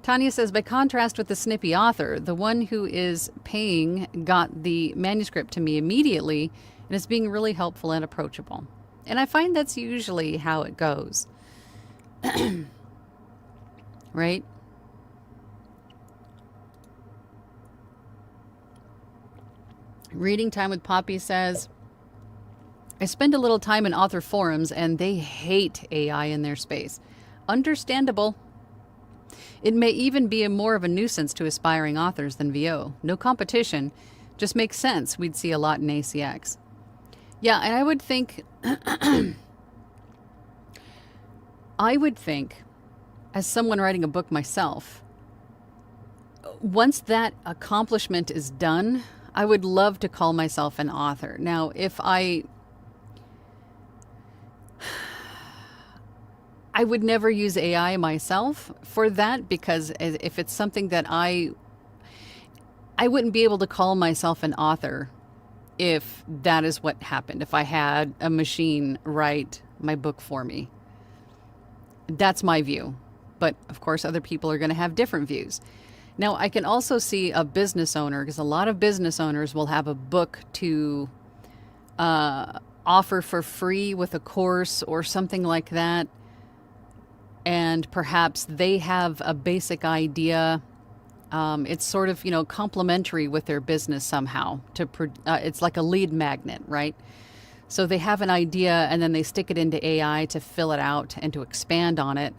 Tanya says, by contrast with the snippy author, the one who is paying got the manuscript to me immediately and is being really helpful and approachable. And I find that's usually how it goes. Right? Reading Time with Poppy says, I spend a little time in author forums and they hate AI in their space. Understandable. It may even be more of a nuisance to aspiring authors than VO. No competition. Just makes sense. We'd see a lot in ACX. Yeah, and I would think, as someone writing a book myself, once that accomplishment is done, I would love to call myself an author. Now, if I would never use AI myself for that, because if it's something that I wouldn't be able to call myself an author if that is what happened, if I had a machine write my book for me. That's my view. But of course, other people are going to have different views. Now, I can also see a business owner, because a lot of business owners will have a book to offer for free with a course or something like that. And perhaps they have a basic idea. It's sort of, complementary with their business somehow. It's like a lead magnet, right? So they have an idea and then they stick it into AI to fill it out and to expand on it.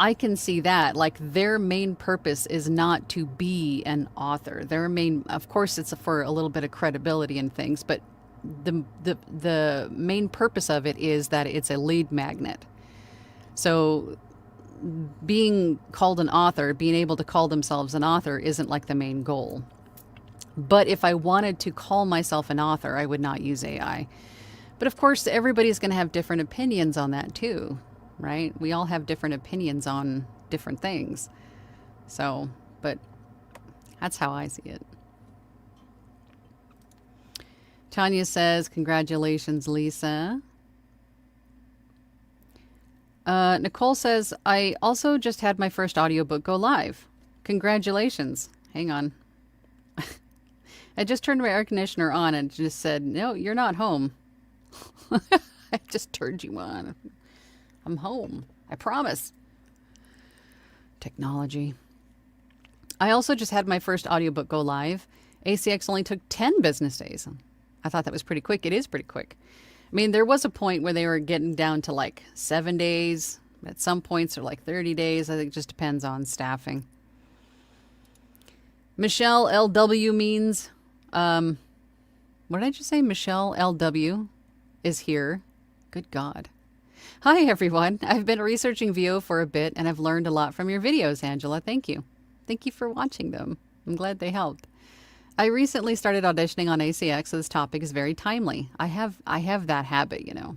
I can see that. Like, their main purpose is not to be an author. Of course, it's for a little bit of credibility and things, but the main purpose of it is that it's a lead magnet. So being called an author, being able to call themselves an author isn't like the main goal. But if I wanted to call myself an author, I would not use AI. But of course, everybody's going to have different opinions on that too, right? We all have different opinions on different things. So, but that's how I see it. Tanya says, congratulations, Lisa. Nicole says, I also just had my first audiobook go live. Congratulations. Hang on. I just turned my air conditioner on and just said, no, you're not home. I just turned you on. I'm home. I promise. Technology. I also just had my first audiobook go live. ACX only took 10 business days. I thought that was pretty quick. It is pretty quick. I mean, there was a point where they were getting down to like 7 days. At some points, they're like 30 days. I think it just depends on staffing. Michelle LW means, what did I just say? Michelle LW is here. Good God. Hi, everyone. I've been researching VO for a bit, and I've learned a lot from your videos, Angela. Thank you. Thank you for watching them. I'm glad they helped. I recently started auditioning on ACX, so this topic is very timely. I have that habit, you know.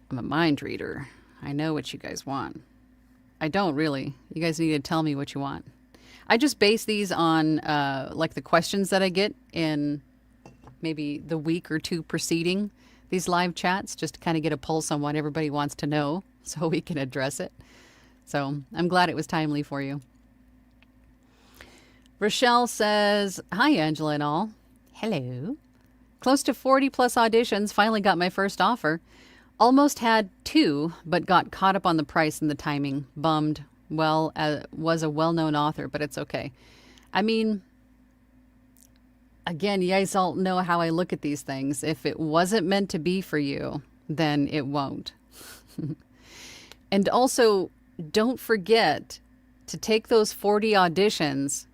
I'm a mind reader. I know what you guys want. I don't really. You guys need to tell me what you want. I just base these on like the questions that I get in maybe the week or two preceding these live chats, just to kind of get a pulse on what everybody wants to know so we can address it. So I'm glad it was timely for you. Rochelle says, hi, Angela and all. Hello. Close to 40 plus auditions, finally got my first offer. Almost had 2, but got caught up on the price and the timing. Bummed. Well, was a well-known author, but it's okay. I mean, again, you guys all know how I look at these things. If it wasn't meant to be for you, then it won't. And also, don't forget to take those 40 auditions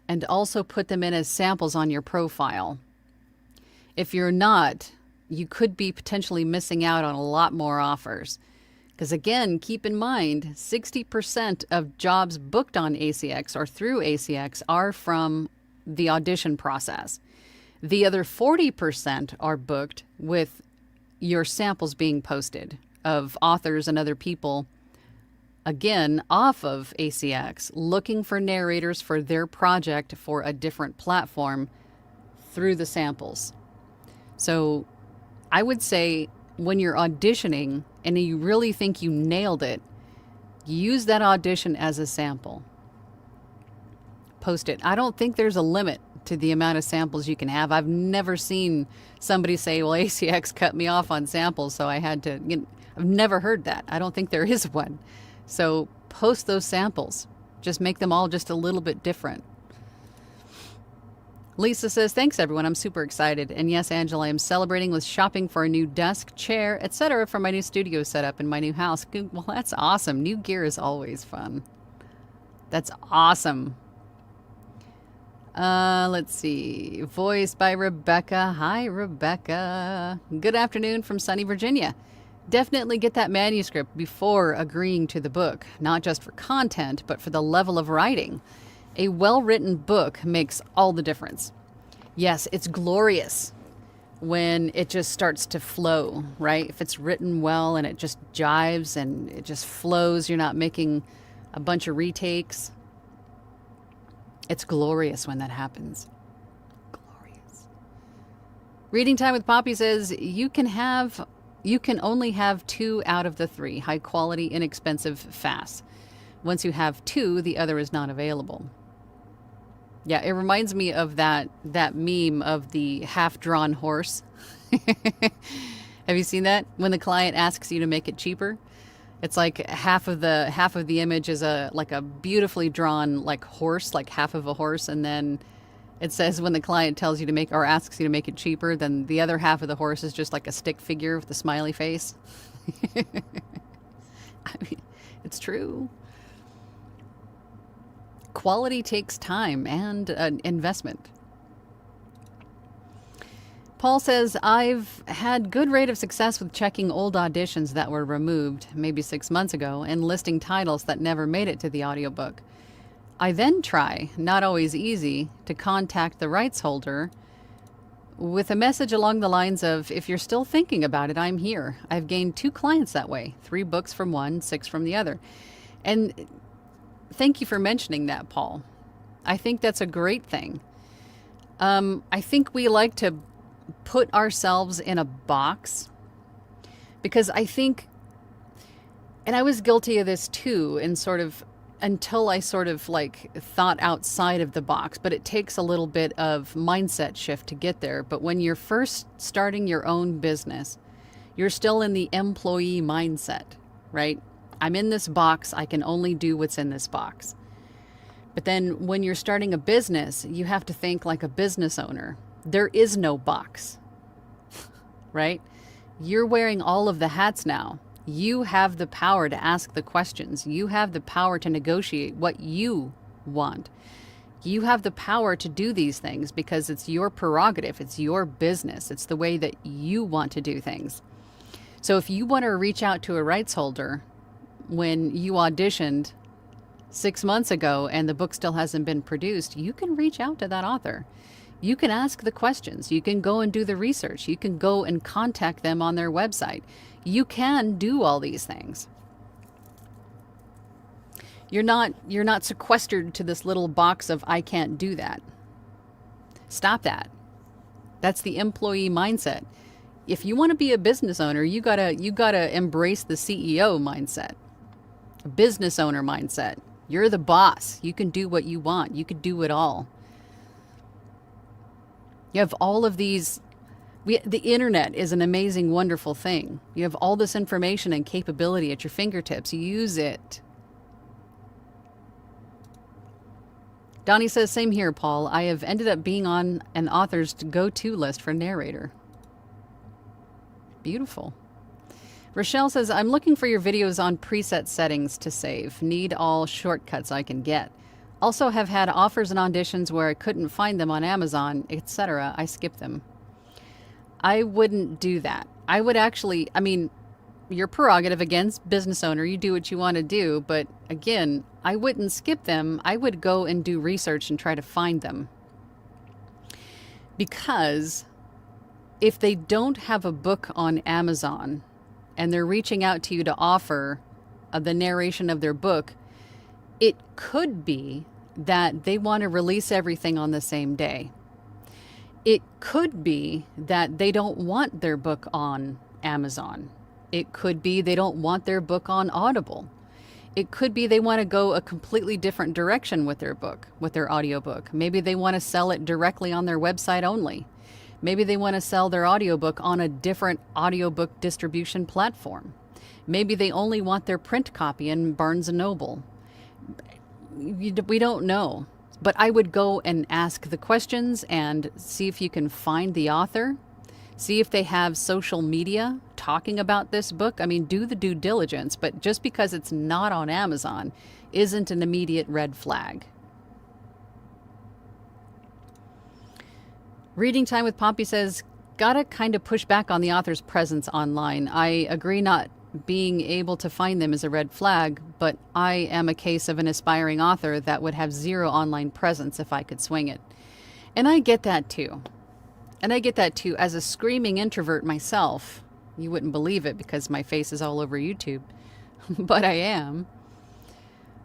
and also put them in as samples on your profile. If you're not, you could be potentially missing out on a lot more offers. Because again, keep in mind, 60% of jobs booked on ACX or through ACX are from the audition process. The other 40% are booked with your samples being posted of authors and other people, again, off of ACX, looking for narrators for their project for a different platform through the samples. So I would say when you're auditioning and you really think you nailed it, use that audition as a sample. Post it. I don't think there's a limit to the amount of samples you can have. I've never seen somebody say, well, ACX cut me off on samples, so I had to, I've never heard that. I don't think there is one. So post those samples. Just make them all just a little bit different. Lisa says, thanks everyone, I'm super excited. And yes, Angela, I'm celebrating with shopping for a new desk, chair, etc. for my new studio setup in my new house. Well, that's awesome. New gear is always fun. That's awesome. Let's see. Voiced by Rebecca. Hi, Rebecca. Good afternoon from sunny Virginia. Definitely get that manuscript before agreeing to the book, not just for content, but for the level of writing. A well-written book makes all the difference. Yes, it's glorious when it just starts to flow, right? If it's written well and it just jives and it just flows, you're not making a bunch of retakes. It's glorious when that happens. Glorious. Reading Time with Poppy says, you can only have 2 out of the 3, high quality, inexpensive, fast. Once you have 2, the other is not available. Yeah, it reminds me of that meme of the half-drawn horse. Have you seen that? When the client asks you to make it cheaper, it's like half of the image is like a beautifully drawn like horse, like half of a horse, and then it says when the client tells you to make or asks you to make it cheaper, then the other half of the horse is just like a stick figure with a smiley face. I mean, it's true. Quality takes time and investment. Paul says, I've had good rate of success with checking old auditions that were removed maybe 6 months ago and listing titles that never made it to the audiobook. I then try, not always easy, to contact the rights holder with a message along the lines of, if you're still thinking about it, I'm here. I've gained 2 clients that way, 3 books from one, 6 from the other. And thank you for mentioning that, Paul. I think that's a great thing. I think we like to put ourselves in a box because I think, and I was guilty of this too, and sort of until I sort of like thought outside of the box, but it takes a little bit of mindset shift to get there. But when you're first starting your own business, you're still in the employee mindset, right? I'm in this box. I can only do what's in this box. But then when you're starting a business, you have to think like a business owner. There is no box. right? You're wearing all of the hats now. You have the power to ask the questions. You have the power to negotiate what you want. You have the power to do these things because it's your prerogative. It's your business. It's the way that you want to do things. So if you want to reach out to a rights holder when you auditioned 6 months ago and the book still hasn't been produced, you can reach out to that author. You can ask the questions. You can go and do the research. You can go and contact them on their website. You can do all these things. You're not sequestered to this little box of I can't do that. Stop that. That's the employee mindset. If you want to be a business owner, you gotta embrace the CEO mindset, a business owner mindset. You're the boss. You can do what you want. You can do it all. You have all of these. The internet is an amazing, wonderful thing. You have all this information and capability at your fingertips. Use it. Donnie says, same here, Paul. I have ended up being on an author's go-to list for narrator. Beautiful. Rochelle says, I'm looking for your videos on preset settings to save. Need all shortcuts I can get. Also have had offers and auditions where I couldn't find them on Amazon, etc. I skip them. I wouldn't do that. I would actually, I mean, your prerogative, against business owner, you do what you want to do. But again, I wouldn't skip them. I would go and do research and try to find them. Because if they don't have a book on Amazon and they're reaching out to you to offer the narration of their book, it could be that they want to release everything on the same day. It could be that they don't want their book on Amazon. It could be they don't want their book on Audible. It could be they want to go a completely different direction with their book, with their audiobook. Maybe they want to sell it directly on their website only. Maybe they want to sell their audiobook on a different audiobook distribution platform. Maybe they only want their print copy in Barnes & Noble. We don't know. But I would go and ask the questions and see if you can find the author. See if they have social media talking about this book. I mean, do the due diligence. But just because it's not on Amazon isn't an immediate red flag. Reading Time with Poppy says, gotta kind of push back on the author's presence online. I agree not being able to find them is a red flag, but I am a case of an aspiring author that would have zero online presence if I could swing it. And I get that too. And I get that too. As a screaming introvert myself, you wouldn't believe it because my face is all over YouTube, but I am.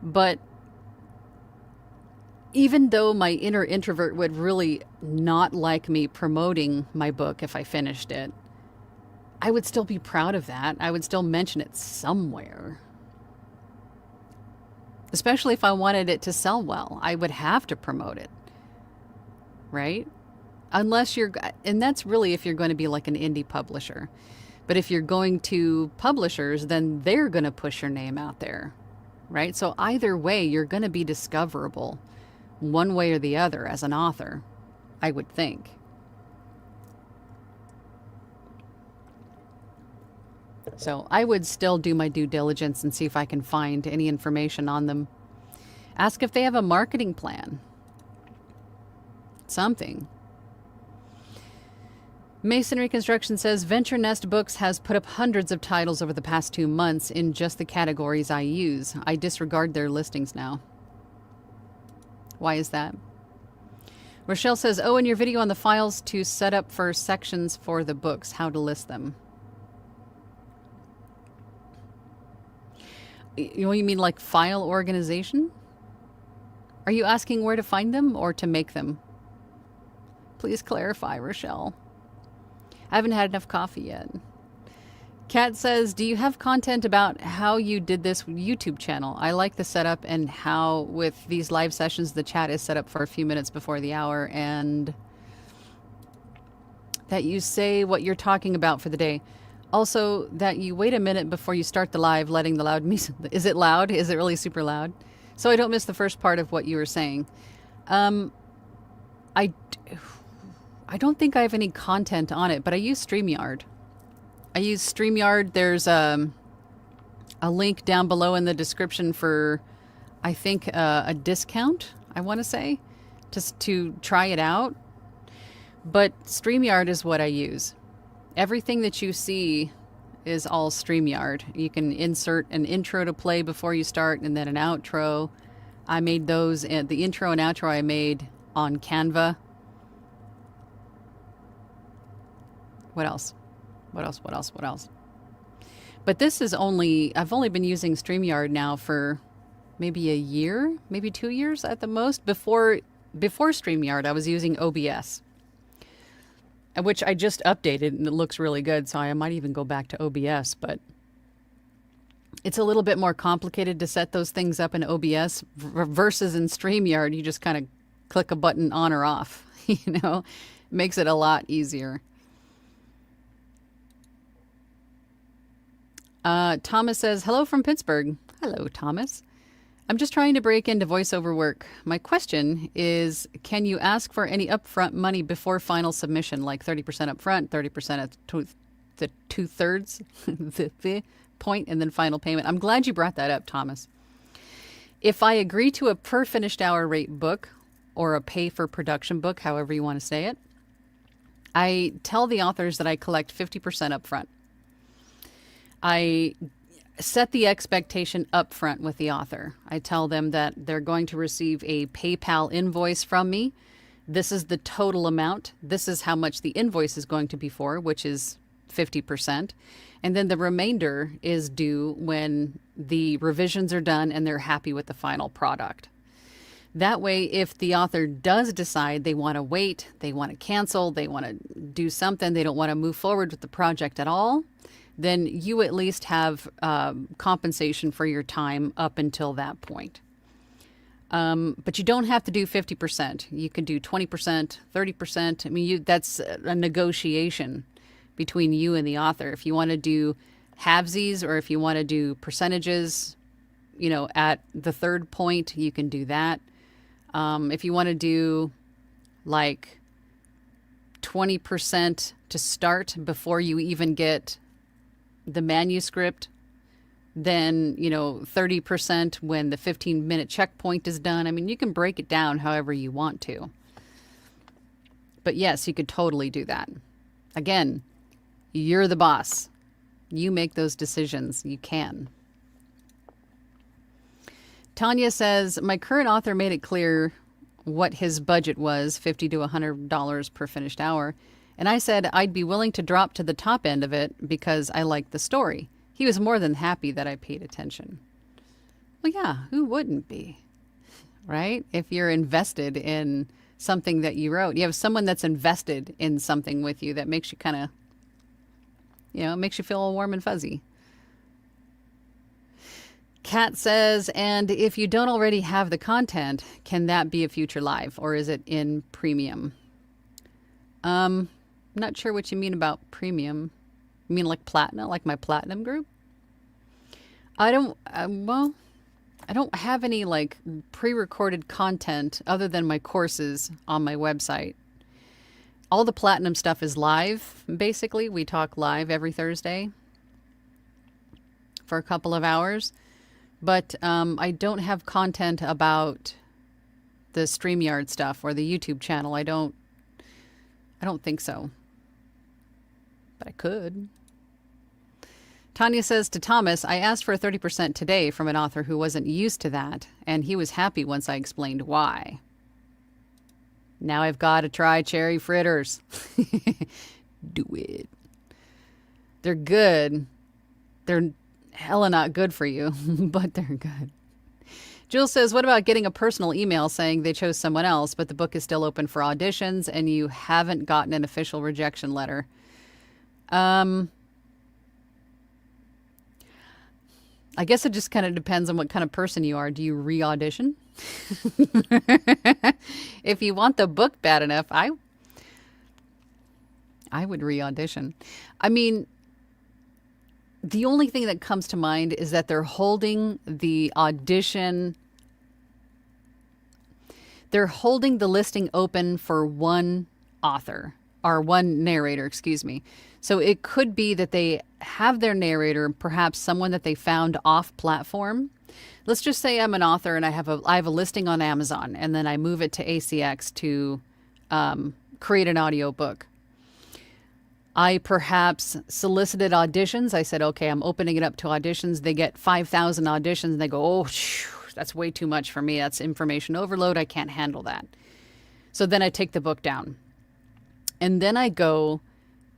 But even though my inner introvert would really not like me promoting my book if I finished it, I would still be proud of that. I would still mention it somewhere. Especially if I wanted it to sell well, I would have to promote it. Right? Unless you're, and that's really if you're going to be like an indie publisher. But if you're going to publishers, then they're going to push your name out there. Right? So either way, you're going to be discoverable one way or the other as an author, I would think. So I would still do my due diligence and see if I can find any information on them. Ask if they have a marketing plan. Something. Masonry Construction says, Venture Nest Books has put up hundreds of titles over the past 2 months in just the categories I use. I disregard their listings now. Why is that? Rochelle says, oh, in your video on the files to set up for sections for the books, how to list them. You mean like file organization? Are you asking where to find them or to make them? Please clarify, Rochelle. I haven't had enough coffee yet. Kat says, do you have content about how you did this YouTube channel? I like the setup and how with these live sessions, the chat is set up for a few minutes before the hour and that you say what you're talking about for the day. Also, that you wait a minute before you start the live, letting the loud music. Is it loud? Is it really super loud? So I don't miss the first part of what you were saying. I don't think I have any content on it, but I use StreamYard. I use StreamYard. There's a link down below in the description for, I think, a discount, I want to say, just to try it out. But StreamYard is what I use. Everything that you see is all StreamYard. You can insert an intro to play before you start and then an outro. I made those, the intro and outro I made on Canva. What else? What else? But this is I've only been using StreamYard now for maybe a year, maybe 2 years at the most. Before StreamYard, I was using OBS, which I just updated and it looks really good. So I might even go back to OBS, but it's a little bit more complicated to set those things up in OBS versus in StreamYard. You just kind of click a button on or off, you know, makes it a lot easier. Thomas says, hello from Pittsburgh. Hello, Thomas. I'm just trying to break into voiceover work. My question is, can you ask for any upfront money before final submission, like 30% upfront, 30% at the 2/3 the point, and then final payment? I'm glad you brought that up, Thomas. If I agree to a per finished hour rate book or a pay for production book, however you want to say it, I tell the authors that I collect 50% upfront. I set the expectation up front with the author. I tell them that they're going to receive a PayPal invoice from me. This is the total amount. This is how much the invoice is going to be for, which is 50%. And then the remainder is due when the revisions are done and they're happy with the final product. That way, if the author does decide they want to wait, they want to cancel, they want to do something, they don't want to move forward with the project at all, then you at least have compensation for your time up until that point. But you don't have to do 50%. You can do 20%, 30%. I mean, that's a negotiation between you and the author. If you want to do halvesies or if you want to do percentages, you know, at the third point, you can do that. If you want to do like 20% to start before you even get the manuscript, then, you know, 30% when the 15-minute checkpoint is done. I mean, you can break it down however you want to. But yes, you could totally do that. Again, you're the boss. You make those decisions. You can. Tanya says, my current author made it clear what his budget was, $50 to $100 per finished hour. And I said I'd be willing to drop to the top end of it because I liked the story. He was more than happy that I paid attention. Well, yeah, who wouldn't be, right? If you're invested in something that you wrote, you have someone that's invested in something with you that makes you kind of, you know, makes you feel all warm and fuzzy. Kat says, and if you don't already have the content, can that be a future live or is it in premium? Not sure what you mean about premium. You mean like platinum, like my platinum group? I don't, I don't have any like pre-recorded content other than my courses on my website. All the platinum stuff is live, basically. We talk live every Thursday for a couple of hours. But I don't have content about the StreamYard stuff or the YouTube channel. I don't think so. But I could. Tanya says to Thomas, I asked for a 30% today from an author who wasn't used to that, and he was happy once I explained why. Now I've got to try cherry fritters. Do it. They're good. They're hella not good for you, but they're good. Jules says, what about getting a personal email saying they chose someone else, but the book is still open for auditions and you haven't gotten an official rejection letter? I guess it just kind of depends on what kind of person you are. Do you re-audition? If you want the book bad enough, I would re-audition. I mean, the only thing that comes to mind is that they're holding the audition. They're holding the listing open for one author or one narrator, excuse me. So it could be that they have their narrator, perhaps someone that they found off platform. Let's just say I'm an author and I have a listing on Amazon, and then I move it to ACX to create an audio book. I perhaps solicited auditions. I said, okay, I'm opening it up to auditions. They get 5,000 auditions and they go, oh, that's way too much for me. That's information overload. I can't handle that. So then I take the book down. And then I go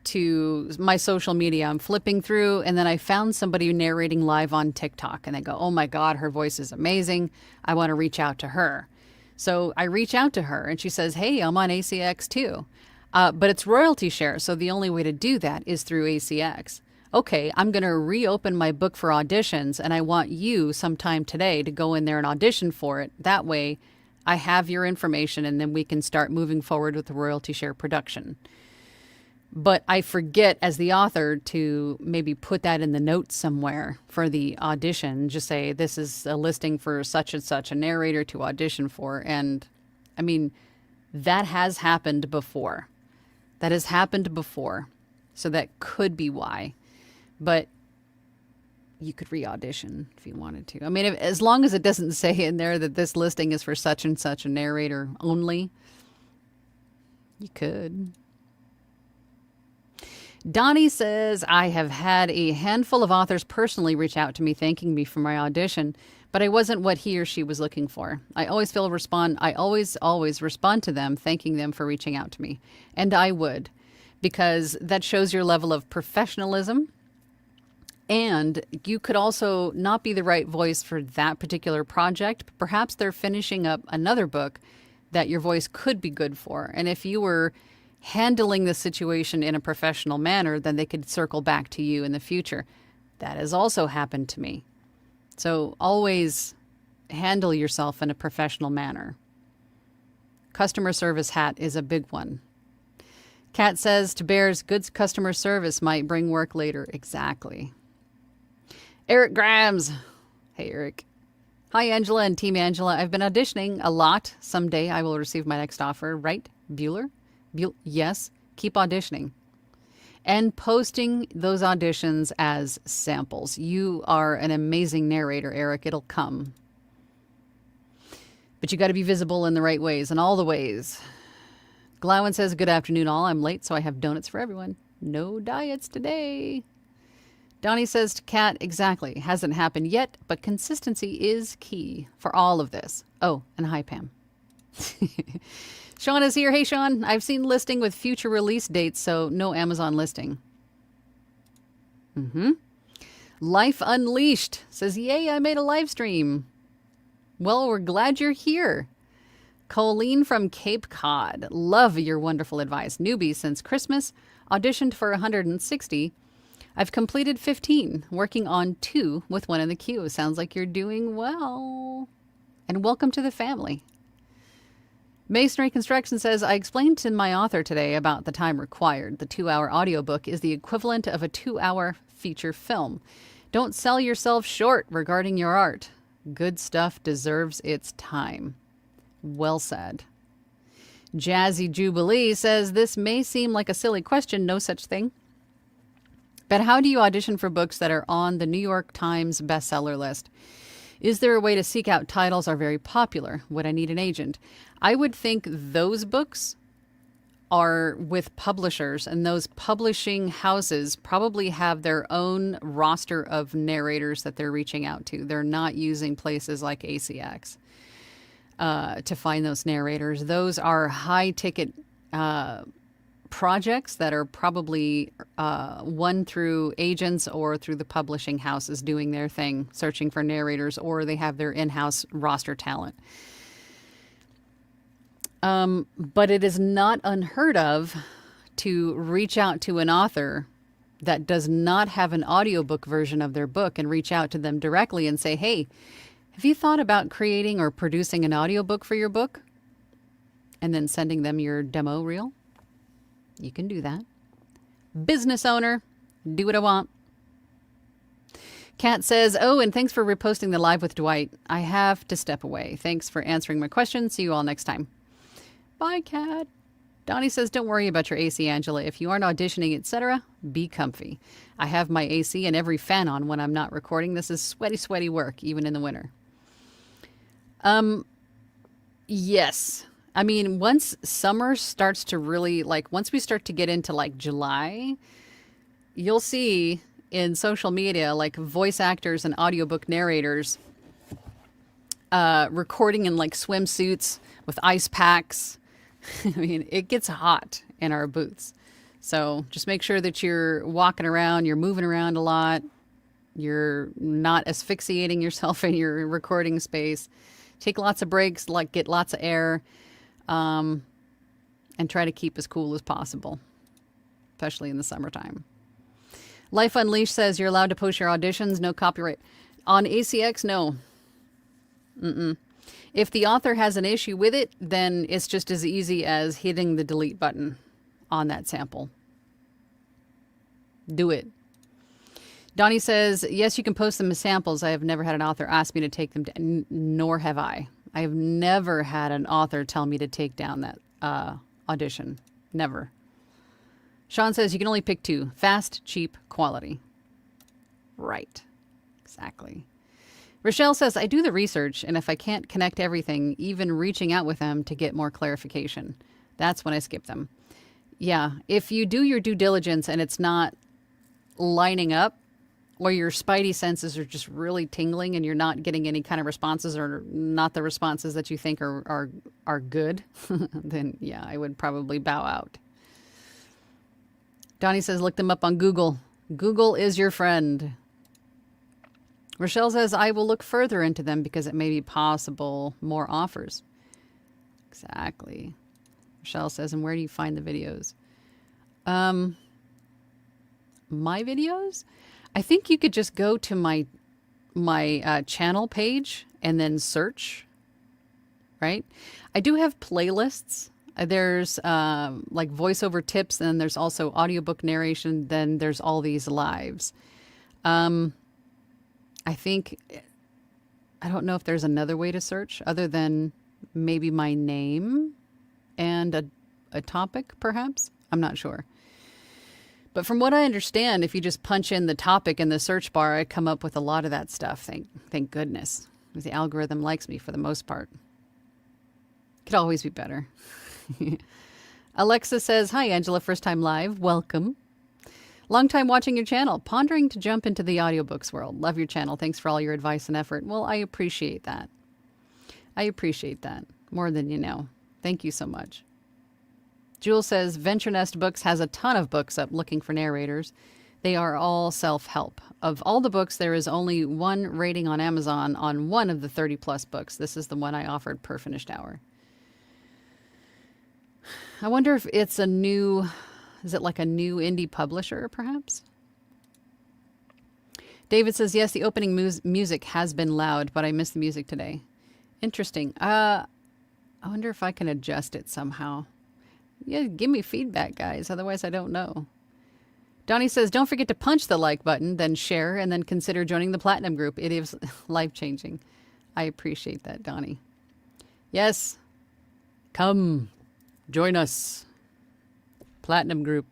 to my social media. I'm flipping through, and then I found somebody narrating live on TikTok. And I go, oh my God, her voice is amazing. I want to reach out to her. So I reach out to her, and she says, hey, I'm on ACX too. But it's royalty share, so the only way to do that is through ACX. Okay, I'm going to reopen my book for auditions, and I want you sometime today to go in there and audition for it. That way, I have your information, and then we can start moving forward with the royalty share production. But I forget as the author to maybe put that in the notes somewhere for the audition. Just say, this is a listing for such and such a narrator to audition for. And I mean, that has happened before. That has happened before. So that could be why. But you could re-audition if you wanted to. I mean, as long as it doesn't say in there that this listing is for such and such a narrator only, you could. Donnie says, I have had a handful of authors personally reach out to me thanking me for my audition, but I wasn't what he or she was looking for. I always respond to them, thanking them for reaching out to me. And I would, because that shows your level of professionalism. And you could also not be the right voice for that particular project. Perhaps they're finishing up another book that your voice could be good for. And if you were handling the situation in a professional manner, then they could circle back to you in the future. That has also happened to me. So always handle yourself in a professional manner. Customer service hat is a big one. Kat says to Bears, good customer service might bring work later. Exactly. Eric Grams. Hey, Eric. Hi, Angela and Team Angela. I've been auditioning a lot. Someday I will receive my next offer. Right, Bueller? Yes. Keep auditioning. And posting those auditions as samples. You are an amazing narrator, Eric. It'll come. But you got to be visible in the right ways, in all the ways. Glowen says, good afternoon all. I'm late, so I have donuts for everyone. No diets today. Donnie says to Kat, exactly. Hasn't happened yet, but consistency is key for all of this. Oh, and hi, Pam. Sean is here. Hey, Sean. I've seen listing with future release dates, so no Amazon listing. Life Unleashed says, yay, I made a live stream. Well, we're glad you're here. Colleen from Cape Cod. Love your wonderful advice. Newbie since Christmas. Auditioned for 160. I've completed 15. Working on 2 with 1 in the queue. Sounds like you're doing well. And welcome to the family. Masonry Construction says, I explained to my author today about the time required. The 2-hour audiobook is the equivalent of a 2-hour feature film. Don't sell yourself short regarding your art. Good stuff deserves its time. Well said. Jazzy Jubilee says, this may seem like a silly question, no such thing. But how do you audition for books that are on the New York Times bestseller list? Is there a way to seek out titles are very popular? Would I need an agent? I would think those books are with publishers, and those publishing houses probably have their own roster of narrators that they're reaching out to. They're not using places like ACX to find those narrators. Those are high-ticket projects that are probably won through agents or through the publishing houses doing their thing, searching for narrators, or they have their in-house roster talent. But it is not unheard of to reach out to an author that does not have an audiobook version of their book and reach out to them directly and say, hey, have you thought about creating or producing an audiobook for your book? And then sending them your demo reel. You can do that. Business owner, do what I want. Kat says, oh, and thanks for reposting the live with Dwight. I have to step away. Thanks for answering my question. See you all next time. Bye, Kat. Donnie says, don't worry about your AC, Angela. If you aren't auditioning, etc., be comfy. I have my AC and every fan on when I'm not recording. This is sweaty, sweaty work, even in the winter. Yes. I mean, once summer starts to really, like, once we start to get into, like, July, you'll see in social media, like, voice actors and audiobook narrators recording in, like, swimsuits with ice packs. I mean, it gets hot in our booths. So just make sure that you're walking around, you're moving around a lot, you're not asphyxiating yourself in your recording space. Take lots of breaks, like get lots of air, and try to keep as cool as possible, especially in the summertime. Life Unleashed says you're allowed to post your auditions, no copyright. On ACX, no. If the author has an issue with it, then it's just as easy as hitting the delete button on that sample. Do it. Donnie says, yes, you can post them as samples. I have never had an author ask me to take them down, nor have I. I have never had an author tell me to take down that audition. Never. Sean says you can only pick two. Fast, cheap, quality. Right. Exactly. Rochelle says, I do the research, and if I can't connect everything, even reaching out with them to get more clarification, that's when I skip them. Yeah, if you do your due diligence and it's not lining up, or your spidey senses are just really tingling and you're not getting any kind of responses or not the responses that you think are good, then yeah, I would probably bow out. Donnie says, look them up on Google. Google is your friend. Rochelle says, I will look further into them because it may be possible more offers. Exactly. Rochelle says, and where do you find the videos? My videos? I think you could just go to my channel page and then search, right? I do have playlists. There's like voiceover tips, and then there's also audiobook narration. Then there's all these lives. I think, I don't know if there's another way to search other than maybe my name and a topic, perhaps. I'm not sure. But from what I understand, if you just punch in the topic in the search bar, I come up with a lot of that stuff. Thank goodness. The algorithm likes me for the most part. Could always be better. Alexa says, hi, Angela, first time live. Welcome. Long time watching your channel. Pondering to jump into the audiobooks world. Love your channel. Thanks for all your advice and effort. Well, I appreciate that. I appreciate that more than you know. Thank you so much. Jules says, Venture Nest Books has a ton of books up looking for narrators. They are all self-help. Of all the books, there is only one rating on Amazon on one of the 30-plus books. This is the one I offered per finished hour. I wonder if it's a new, is it like a new indie publisher, perhaps? David says, yes, the opening music has been loud, but I missed the music today. Interesting. I wonder if I can adjust it somehow. Yeah, give me feedback, guys. Otherwise, I don't know. Donnie says, don't forget to punch the like button, then share, and then consider joining the Platinum group. It is life-changing. I appreciate that, Donnie. Yes. Come. Join us. Platinum group.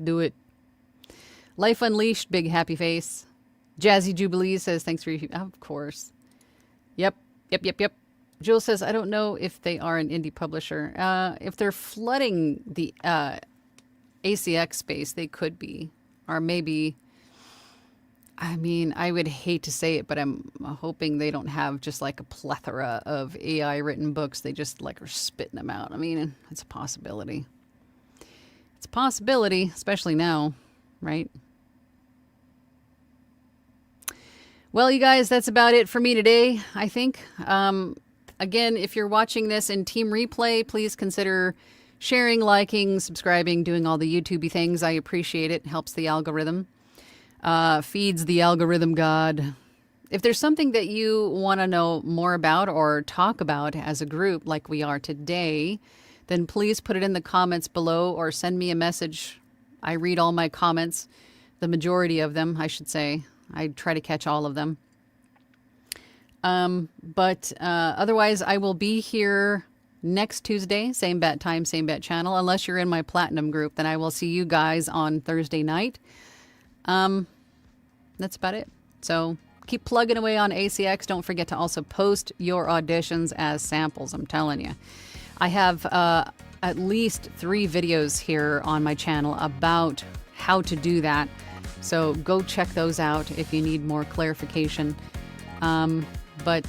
Do it. Life Unleashed, big happy face. Jazzy Jubilee says, thanks for your... Of course. Yep. Jules says, I don't know if they are an indie publisher. If they're flooding the ACX space, they could be. Or maybe, I mean, I would hate to say it, but I'm hoping they don't have just like a plethora of AI written books. They just like are spitting them out. I mean, it's a possibility. It's a possibility, especially now, right? Well, you guys, that's about it for me today, I think. Again, if you're watching this in Team Replay, please consider sharing, liking, subscribing, doing all the YouTubey things. I appreciate it. Helps the algorithm. Feeds the algorithm god. If there's something that you want to know more about or talk about as a group like we are today, then please put it in the comments below or send me a message. I read all my comments, the majority of them, I should say. I try to catch all of them. But otherwise, I will be here next Tuesday, same bat time, same bat channel. Unless you're in my platinum group, then I will see you guys on Thursday night. That's about it. So keep plugging away on ACX. Don't forget to also post your auditions as samples. I'm telling you. I have at least 3 videos here on my channel about how to do that. So go check those out if you need more clarification. But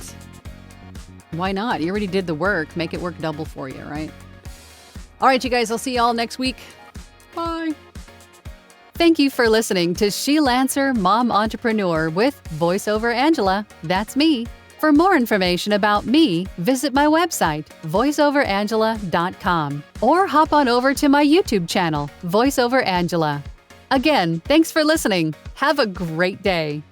why not? You already did the work. Make it work double for you, right? All right, you guys, I'll see y'all next week. Bye. Thank you for listening to She-Lancer Mom Entrepreneur with VoiceOver Angela. That's me. For more information about me, visit my website, voiceoverangela.com, or hop on over to my YouTube channel, VoiceOver Angela. Again, thanks for listening. Have a great day.